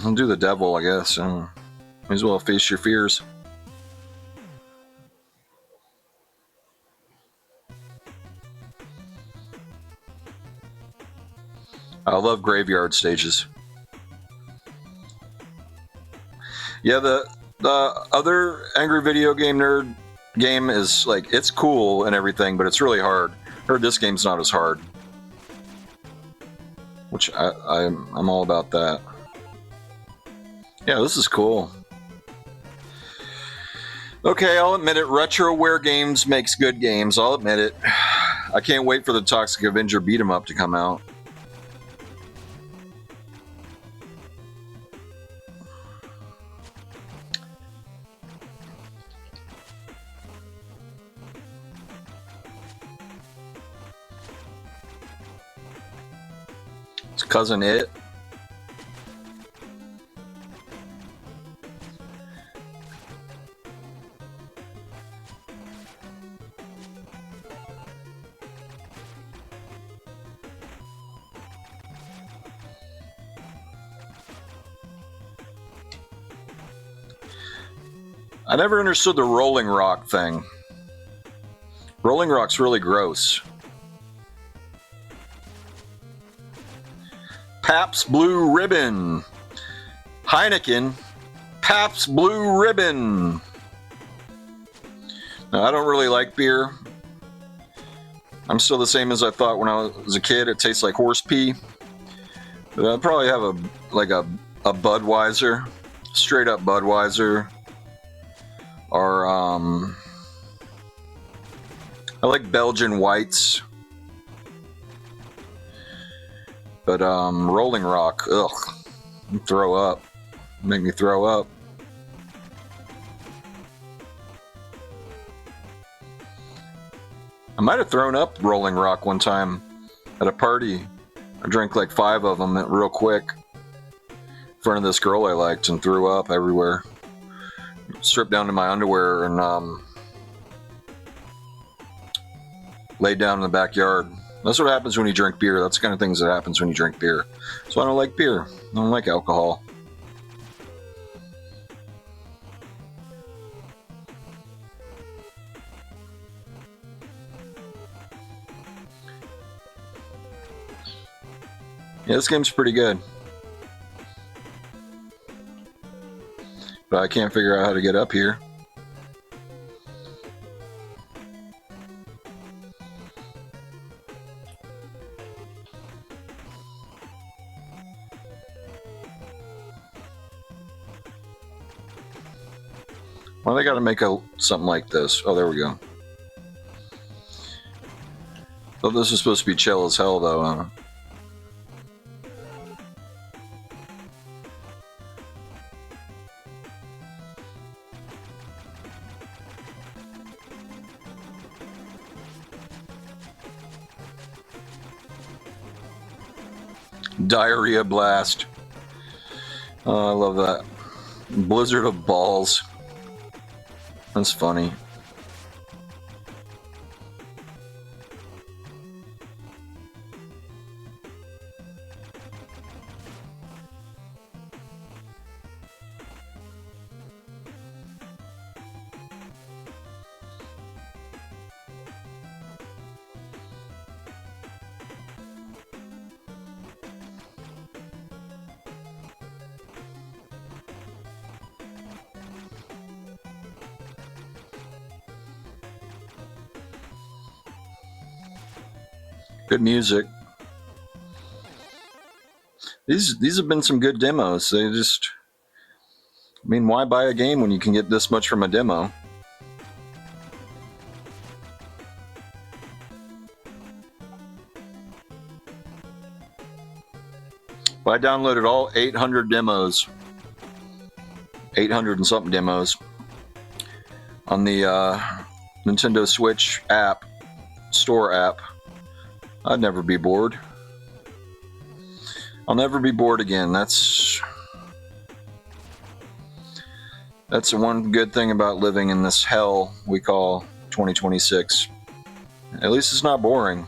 I'll do the devil, I guess. Might as well face your fears. I love graveyard stages. Yeah, the other Angry Video Game Nerd game is like, it's cool and everything, but it's really hard. Heard this game's not as hard, which I'm all about that. Yeah, this is cool. Okay, I'll admit it. RetroWare Games makes good games. I'll admit it. I can't wait for the Toxic Avenger beat 'em up to come out. It's Cousin It. I never understood the Rolling Rock thing. Rolling Rock's really gross. Pabst Blue Ribbon. Heineken. Pabst Blue Ribbon. Now, I don't really like beer. I'm still the same as I thought when I was a kid. It tastes like horse pee. But I'd probably have a Budweiser. Straight up Budweiser. Or, I like Belgian whites. But, Rolling Rock, ugh. Throw up. Make me throw up. I might have thrown up Rolling Rock one time at a party. I drank like 5 of them real quick in front of this girl I liked and threw up everywhere. Stripped down to my underwear and laid down in the backyard. That's what happens when you drink beer. That's the kind of things that happens when you drink beer. So I don't like beer. I don't like alcohol. Yeah, this game's pretty good. But I can't figure out how to get up here. Why they gotta make something like this? Oh, there we go. Thought this was supposed to be chill as hell, though, huh? Diarrhea blast. Oh, I love that. Blizzard of balls. That's funny. Good music. These have been some good demos. They just, I mean, why buy a game when you can get this much from a demo? I downloaded all 800 demos, 800 and something demos on the Nintendo Switch app, store app. I'd never be bored. I'll never be bored again. That's the one good thing about living in this hell we call 2026. At least it's not boring.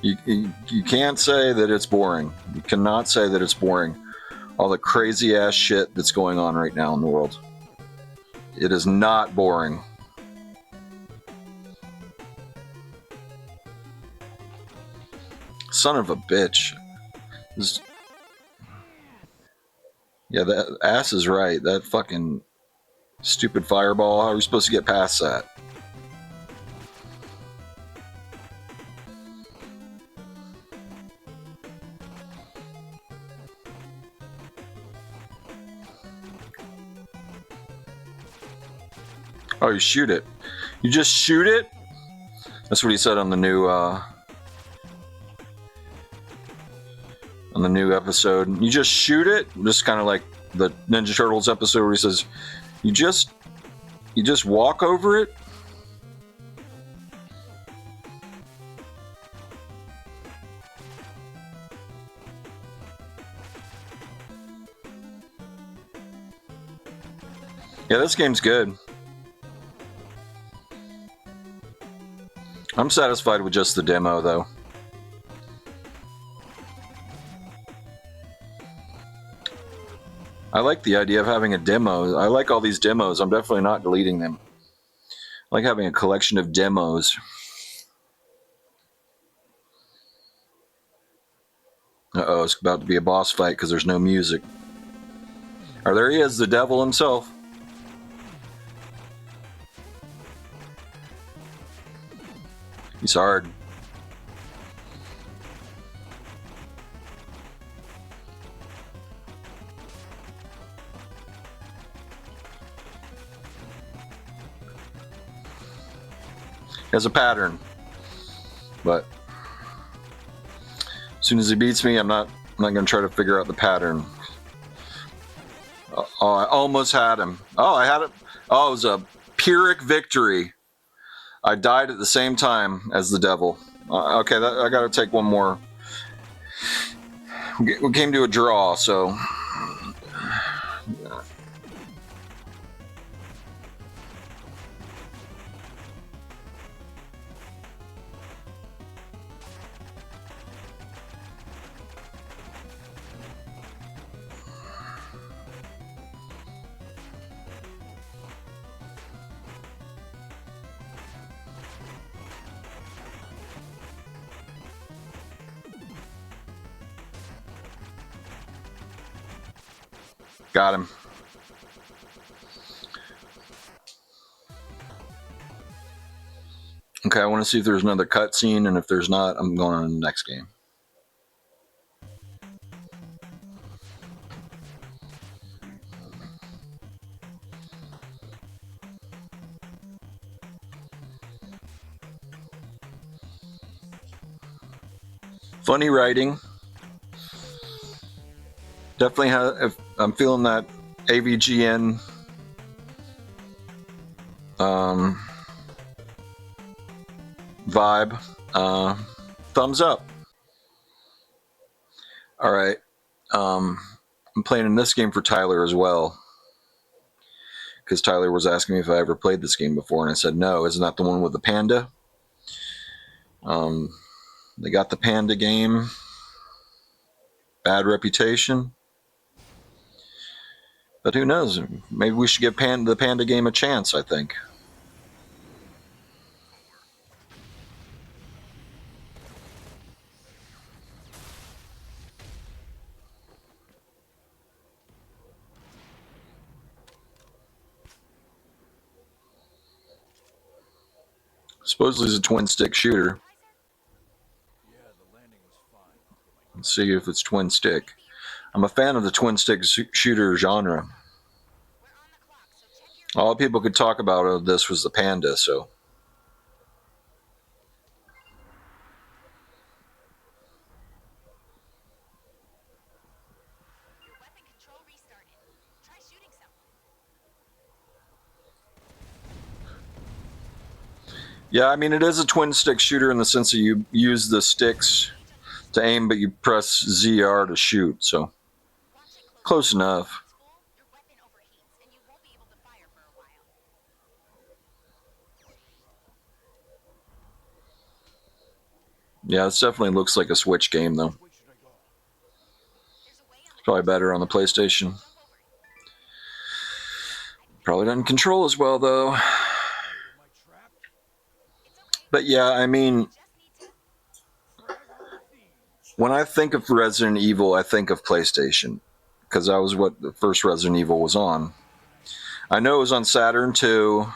You can't say that it's boring. You cannot say that it's boring. All the crazy ass shit that's going on right now in the world. It is not boring. Son of a bitch. Yeah, that ass is right. That fucking stupid fireball. How are we supposed to get past that? Oh, you shoot it. You just shoot it? That's what he said on the new episode. You just shoot it? Just kind of like the Ninja Turtles episode where he says, you just walk over it? Yeah, this game's good. I'm satisfied with just the demo, though. I like the idea of having a demo. I like all these demos. I'm definitely not deleting them. I like having a collection of demos. Uh-oh, it's about to be a boss fight because there's no music. Oh, there he is, the devil himself. He's hard. He has a pattern, but as soon as he beats me, I'm not going to try to figure out the pattern. Oh, I almost had him. Oh, I had it. Oh, it was a Pyrrhic victory. I died at the same time as the devil. Okay, I got to take one more. We came to a draw, so. Got him. Okay, I want to see if there's another cutscene, and if there's not, I'm going on to the next game. Funny writing. Definitely if I'm feeling that AVGN vibe. Thumbs up. All right. I'm playing in this game for Tyler as well, because Tyler was asking me if I ever played this game before, and I said no. Isn't that the one with the panda? They got the panda game. Bad reputation. But who knows? Maybe we should give the panda game a chance, I think. Supposedly it's a twin stick shooter. Let's see if it's twin stick. I'm a fan of the twin stick shooter genre. All people could talk about of this was the panda, so. Yeah, I mean, it is a twin stick shooter in the sense that you use the sticks to aim, but you press ZR to shoot, so close enough. Yeah, this definitely looks like a Switch game, though. Probably better on the PlayStation. Probably doesn't control as well, though. But yeah, I mean, when I think of Resident Evil, I think of PlayStation, because that was what the first Resident Evil was on. I know it was on Saturn too,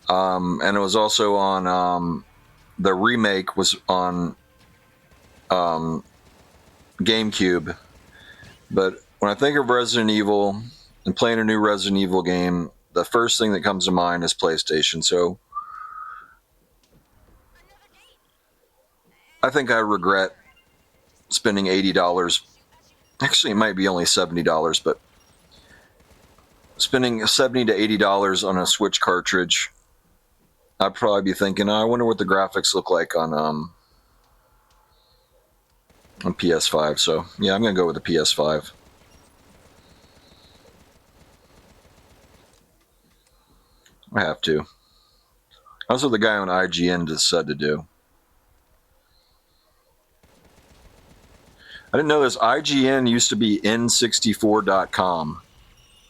and it was also on, the remake was on GameCube. But when I think of Resident Evil and playing a new Resident Evil game, the first thing that comes to mind is PlayStation. So I think I regret spending $80. Actually, it might be only $70, but spending $70 to $80 on a Switch cartridge, I'd probably be thinking, oh, I wonder what the graphics look like on PS5. So yeah, I'm gonna go with the PS5. I have to. That's what the guy on IGN just said to do. I didn't know this. IGN used to be N64.com.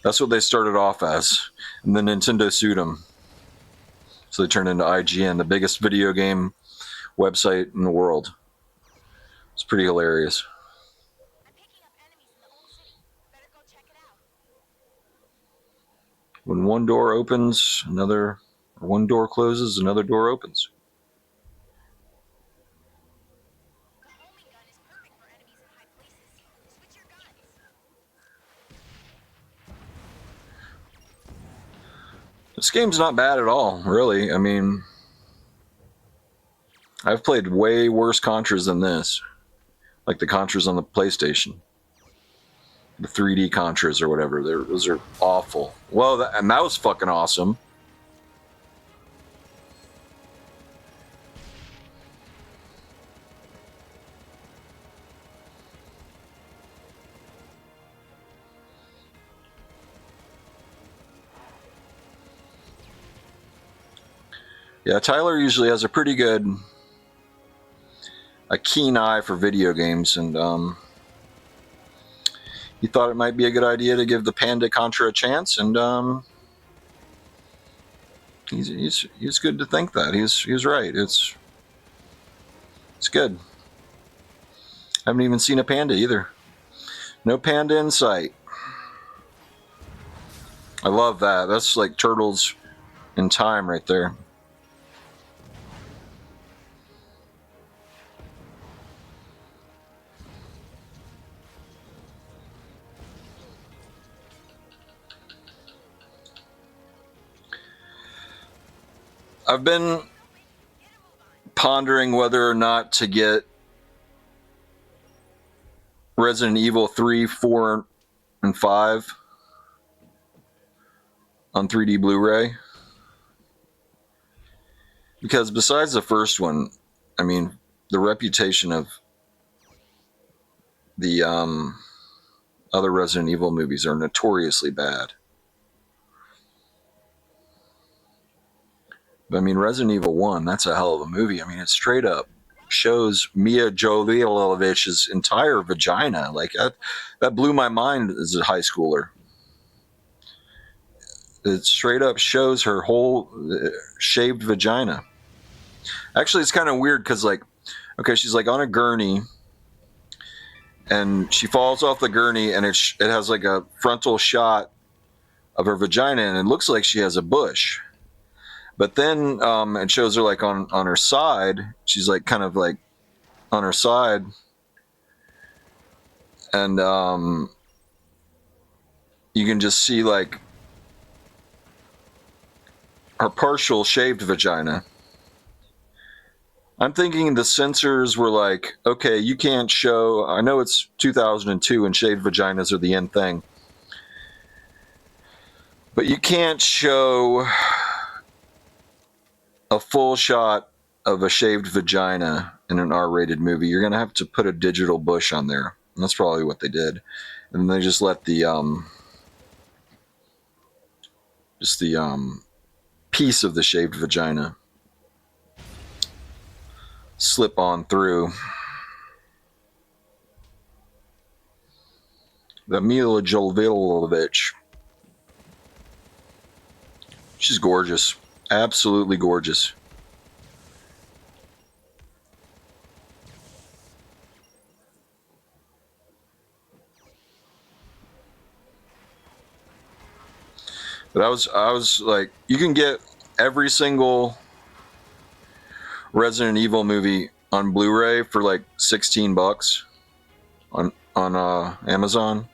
That's what they started off as. And then Nintendo sued them. So they turned into IGN, the biggest video game website in the world. It's pretty hilarious. I'm picking up enemies in the old city. Better go check it out. When one door opens, or one door closes, another door opens. The homing gun is perfect for enemies in high places. Switch your guns. This game's not bad at all, really. I mean, I've played way worse Contras than this. Like the Contras on the PlayStation. The 3D Contras or whatever. Those are awful. Well, and that was fucking awesome. Yeah, Tyler usually has a keen eye for video games, and he thought it might be a good idea to give the Panda Contra a chance, and he's good to think that. He's right. It's good. Haven't even seen a panda either. No panda in sight. I love that. That's like Turtles in Time right there. I've been pondering whether or not to get Resident Evil 3, 4, and 5 on 3D Blu-ray. Because besides the first one, I mean, the reputation of the other Resident Evil movies are notoriously bad. But, I mean, Resident Evil 1, that's a hell of a movie. I mean, it straight up shows Mia Jovovich's entire vagina. Like, that blew my mind as a high schooler. It straight up shows her whole shaved vagina. Actually, it's kind of weird because, like, okay, she's like on a gurney, and she falls off the gurney, and it has like a frontal shot of her vagina, and it looks like she has a bush. But then it shows her like on her side. She's like kind of like on her side, and you can just see like her partial shaved vagina. I'm thinking the censors were like, okay, you can't show. I know it's 2002 and shaved vaginas are the end thing, but you can't show a full shot of a shaved vagina in an R-rated movie. You're gonna have to put a digital bush on there, and that's probably what they did. And they just let the piece of the shaved vagina slip on through. The Mila Jovovich. She's gorgeous. Absolutely gorgeous. But I was like, you can get every single Resident Evil movie on Blu-ray for like $16 on Amazon.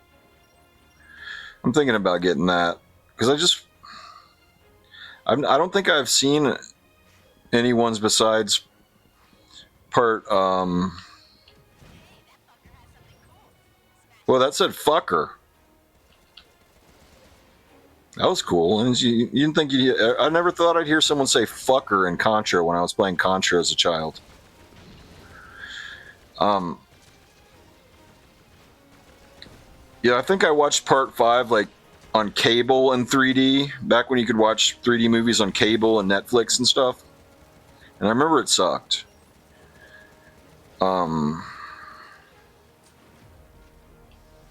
I'm thinking about getting that because I don't think I've seen any ones besides part. Well, that said fucker. That was cool. And you didn't think I never thought I'd hear someone say fucker in Contra when I was playing Contra as a child. Yeah, I think I watched part 5 like on cable and 3D back when you could watch 3D movies on cable and Netflix and stuff. And I remember it sucked.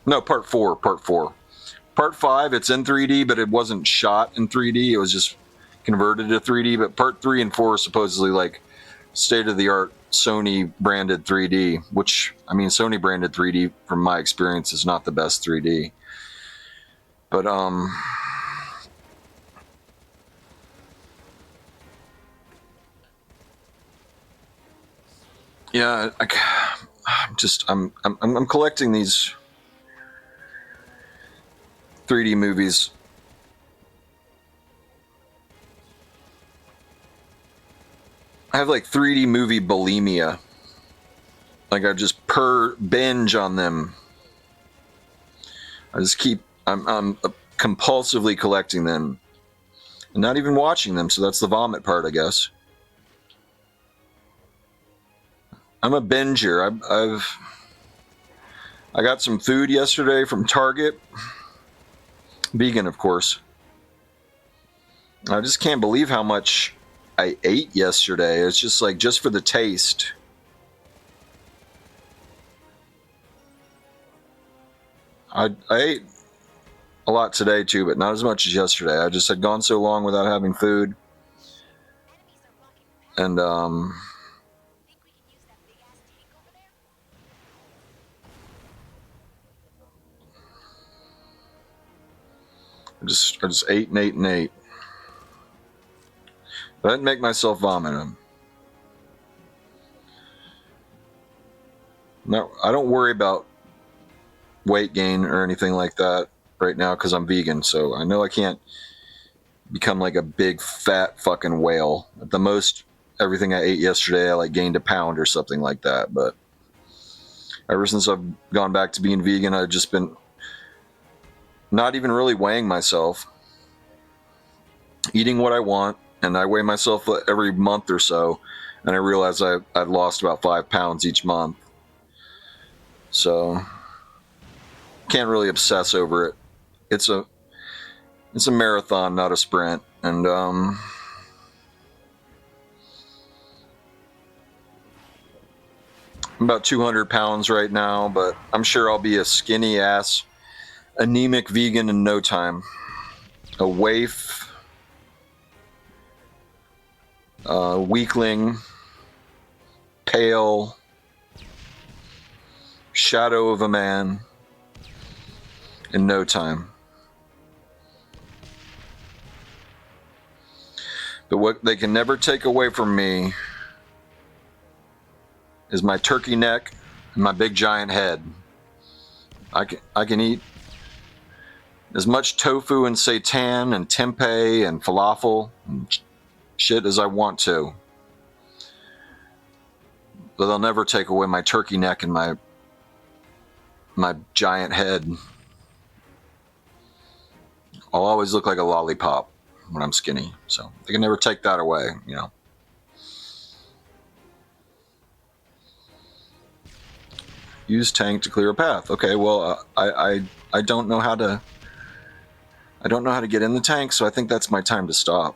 No, part 4. Part 5, it's in 3D, but it wasn't shot in 3D. It was just converted to 3D. But part 3 and 4 are supposedly like state-of-the-art Sony branded 3D, which, I mean, Sony branded 3D, from my experience, is not the best 3D. But, yeah, I'm collecting these 3D movies. I have like 3D movie bulimia. Like I just binge on them. I just I'm compulsively collecting them. And not even watching them, so that's the vomit part, I guess. I'm a binger. I got some food yesterday from Target. Vegan, of course. I just can't believe how much I ate yesterday. It's just like, just for the taste. I ate a lot today too, but not as much as yesterday. I just had gone so long without having food. And, Think we can use that big ass tank over there? I just ate and ate and ate. But I didn't make myself vomit them. No, I don't worry about weight gain or anything like that right now because I'm vegan, so I know I can't become like a big fat fucking whale. At the most, everything I ate yesterday, I like gained a pound or something like that. But ever since I've gone back to being vegan, I've just been not even really weighing myself, eating what I want, and I weigh myself every month or so, and I realize I'd lost about 5 pounds each month. So can't really obsess over it. It's a marathon, not a sprint, and I'm about 200 pounds right now, but I'm sure I'll be a skinny ass anemic vegan in no time. A waif, weakling, pale, shadow of a man in no time. But what they can never take away from me is my turkey neck and my big giant head. I can eat as much tofu and seitan and tempeh and falafel and shit as I want to. But they'll never take away my turkey neck and my giant head. I'll always look like a lollipop when I'm skinny, so they can never take that away, you know. Use tank to clear a path. Okay, well, I don't know how to. I don't know how to get in the tank, so I think that's my time to stop.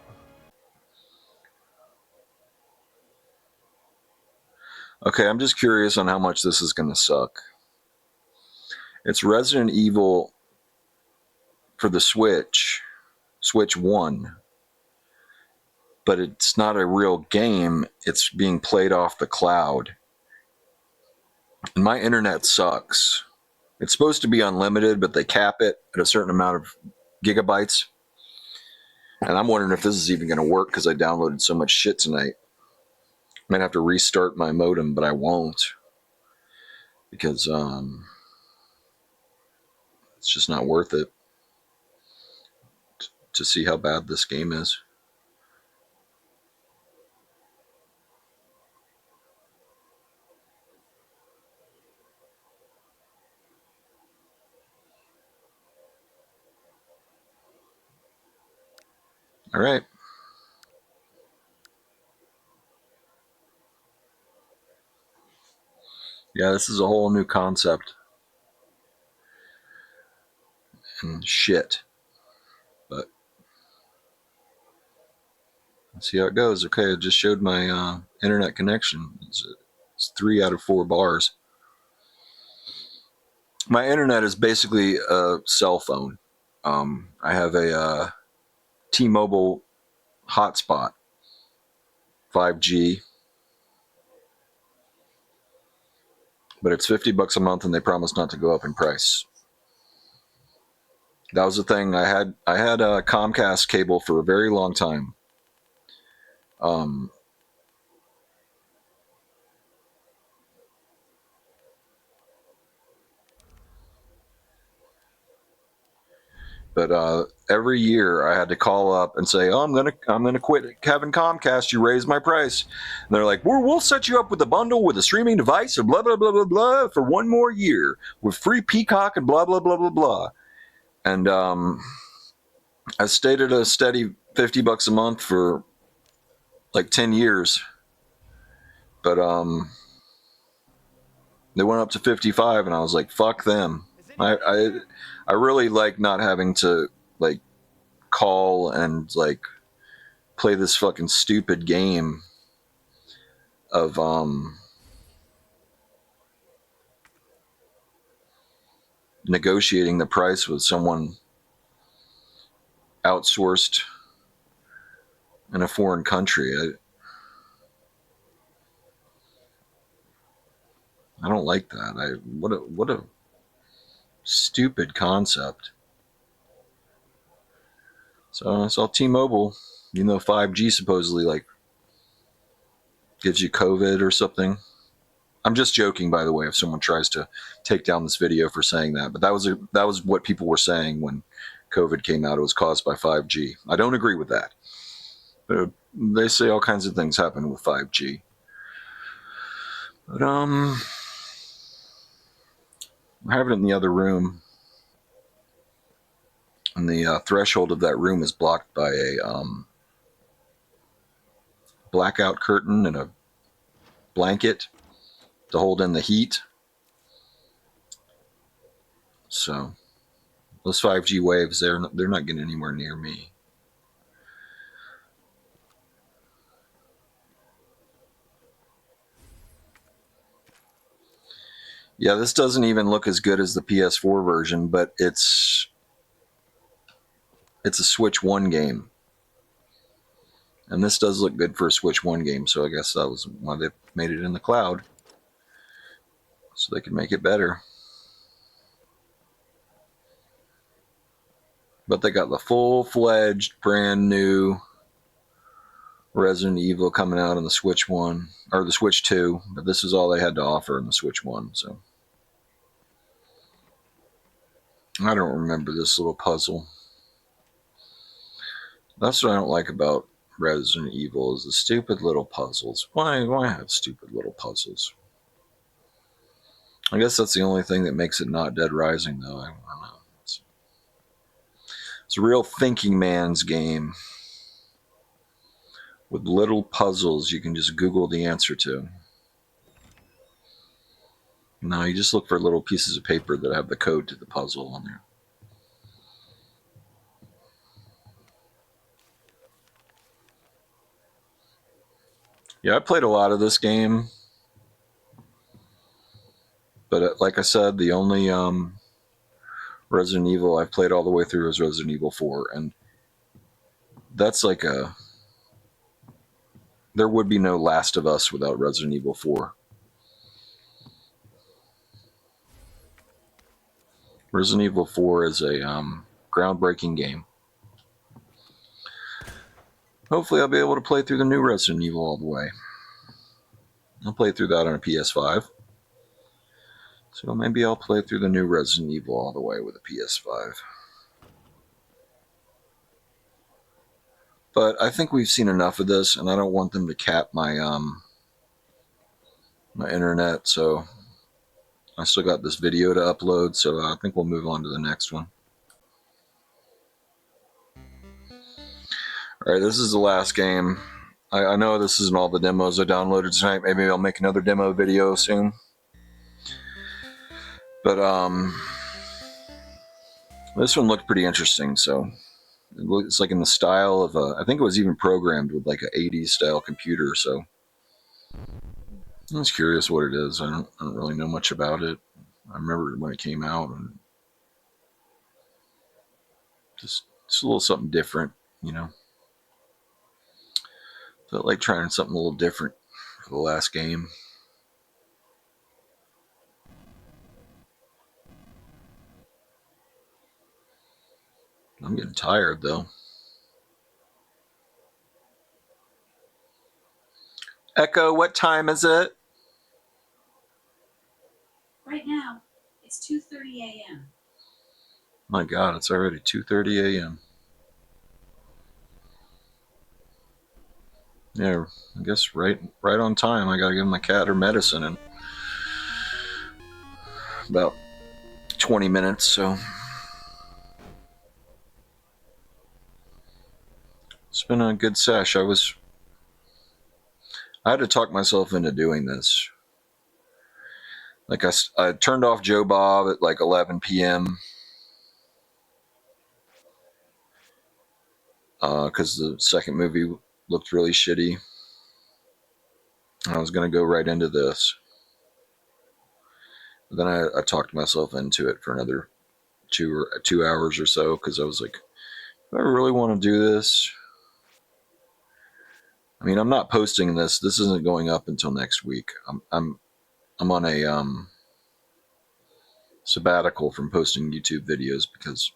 Okay, I'm just curious on how much this is going to suck. It's Resident Evil for the Switch 1, but it's not a real game. It's being played off the cloud. And my internet sucks. It's supposed to be unlimited, but they cap it at a certain amount of gigabytes. And I'm wondering if this is even going to work because I downloaded so much shit tonight. Might have to restart my modem, but I won't. Because it's just not worth it to see how bad this game is. All right. Yeah, this is a whole new concept. And shit. But let's see how it goes. Okay, it just showed my internet connection. It's 3 out of 4 bars. My internet is basically a cell phone. I have a T-Mobile hotspot, 5G, but it's $50 a month, and they promise not to go up in price. That was the thing. I had a Comcast cable for a very long time. But every year I had to call up and say, "Oh, I'm gonna quit having Comcast. You raised my price." And they're like, "We'll set you up with a bundle with a streaming device and blah blah blah blah blah for 1 more year with free Peacock and blah blah blah blah blah." And I stayed at a steady $50 a month for like 10 years, but they went up to 55, and I was like, "Fuck them." I really like not having to like call and like play this fucking stupid game of negotiating the price with someone outsourced in a foreign country. I don't like that. What a stupid concept. So I saw T-Mobile, even though 5G supposedly like gives you COVID or something. I'm just joking, by the way, if someone tries to take down this video for saying that. But that was what people were saying when COVID came out. It was caused by 5G. I don't agree with that. But they say all kinds of things happen with 5G. But I have it in the other room, and the threshold of that room is blocked by a blackout curtain and a blanket to hold in the heat. So those 5G waves, they're not getting anywhere near me. Yeah, this doesn't even look as good as the PS4 version, but it's a Switch 1 game. And this does look good for a Switch 1 game, so I guess that was why they made it in the cloud, so they can make it better. But they got the full-fledged, brand new Resident Evil coming out on the Switch 1, or the Switch 2, but this is all they had to offer in the Switch 1, so. I don't remember this little puzzle. That's what I don't like about Resident Evil, is the stupid little puzzles. Why have stupid little puzzles? I guess that's the only thing that makes it not Dead Rising, though. I don't know. It's a real thinking man's game with little puzzles you can just Google the answer to. No, you just look for little pieces of paper that have the code to the puzzle on there. Yeah, I played a lot of this game, but like I said, the only Resident Evil I've played all the way through is Resident Evil 4, and that's like there would be no Last of Us without Resident Evil 4. Resident Evil 4 is a groundbreaking game. Hopefully I'll be able to play through the new Resident Evil all the way. I'll play through that on a PS5. So maybe I'll play through the new Resident Evil all the way with a PS5. But I think we've seen enough of this, and I don't want them to cap my my internet, so I still got this video to upload, so I think we'll move on to the next one. Alright, this is the last game. I know this isn't all the demos I downloaded tonight. Maybe I'll make another demo video soon. But this one looked pretty interesting, so it's like in the style of I think it was even programmed with like an 80s style computer, so I was curious what it is. I don't really know much about it. I remember when it came out, and just a little something different, you know. Felt like trying something a little different for the last game. I'm getting tired though. Echo, what time is it? Right now, it's 2:30 a.m. My God, it's already 2:30 a.m. Yeah, I guess right on time. I gotta give my cat her medicine in about 20 minutes, so it's been a good sesh. I had to talk myself into doing this. Like I turned off Joe Bob at like 11 p.m. Because the second movie looked really shitty. I was gonna go right into this. But then I talked myself into it for another 2 hours or so, because I was like, do I really want to do this? I mean, I'm not posting this. This isn't going up until next week. I'm on a sabbatical from posting YouTube videos because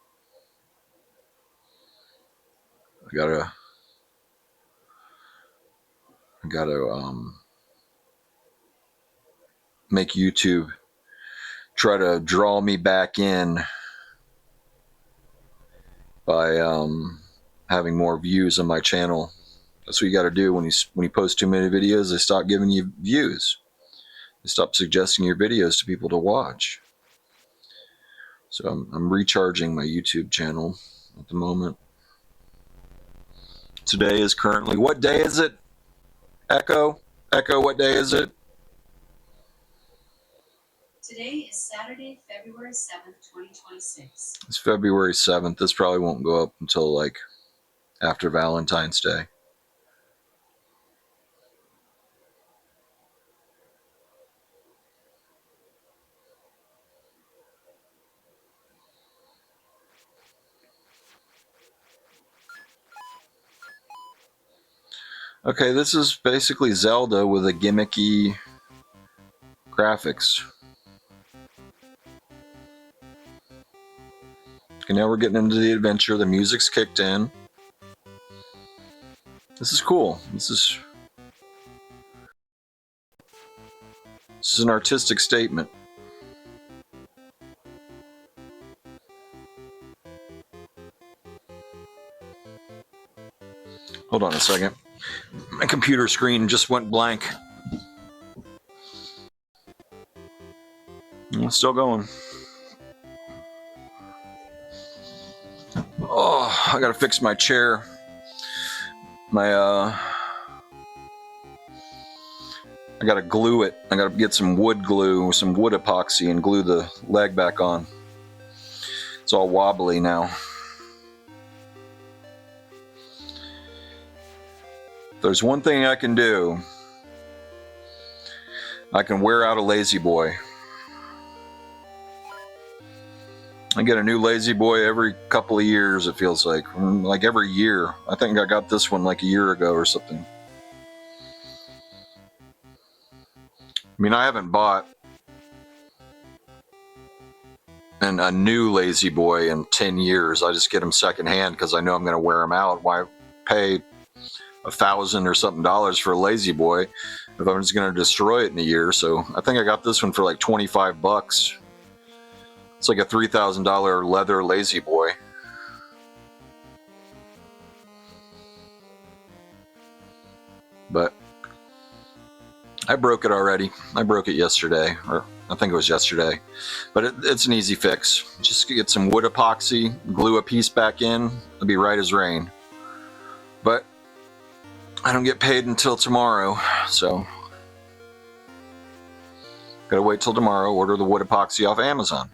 I gotta make YouTube try to draw me back in by having more views on my channel. That's what you got to do when you post too many videos. They stop giving you views. They stop suggesting your videos to people to watch. So I'm recharging my YouTube channel at the moment. Today is currently, what day is it? Echo, what day is it? Today is Saturday, February 7th, 2026. It's February 7th. This probably won't go up until like after Valentine's Day. Okay, this is basically Zelda with a gimmicky graphics. Okay, now we're getting into the adventure. The music's kicked in. This is cool. This is an artistic statement. Hold on a second. My computer screen just went blank. It's still going. Oh, I gotta fix my chair. I gotta glue it. I gotta get some wood glue, some wood epoxy, and glue the leg back on. It's all wobbly now. If there's one thing I can do, I can wear out a lazy boy. I get a new lazy boy every couple of years, it feels like every year. I think I got this one like a year ago or something. I mean, I haven't bought a new lazy boy in 10 years. I just get them secondhand because I know I'm going to wear them out. Why pay $1,000 or something for a lazy boy if I'm just going to destroy it in a year? So I think I got this one for like $25. It's like a $3,000 leather lazy boy. But I broke it already. I broke it yesterday, or I think it was yesterday. But it's an easy fix. Just get some wood epoxy, glue a piece back in, it'll be right as rain. But I don't get paid until tomorrow, so gotta wait till tomorrow, order the wood epoxy off Amazon.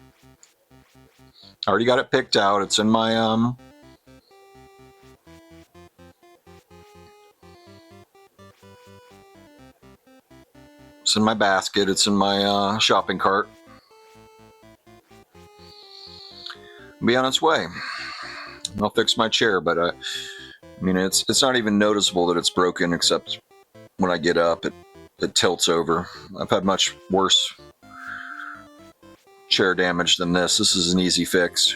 I already got it picked out. It's in my it's in my basket. It's in my shopping cart. Be on its way. I'll fix my chair, but I mean, it's not even noticeable that it's broken, except when I get up, it tilts over. I've had much worse chair damage than this. This is an easy fix.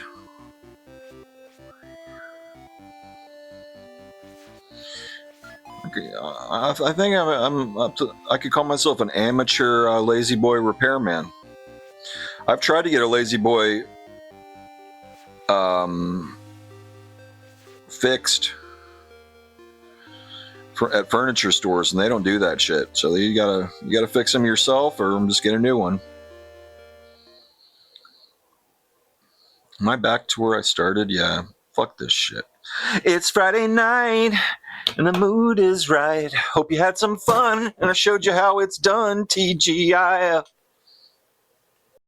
Okay, I think I'm up to. I could call myself an amateur lazy boy repairman. I've tried to get a lazy boy fixed at furniture stores, and they don't do that shit. So you gotta fix them yourself, or just get a new one. Am I back to where I started? Yeah. Fuck this shit. It's Friday night, and the mood is right. Hope you had some fun, and I showed you how it's done. TGIF.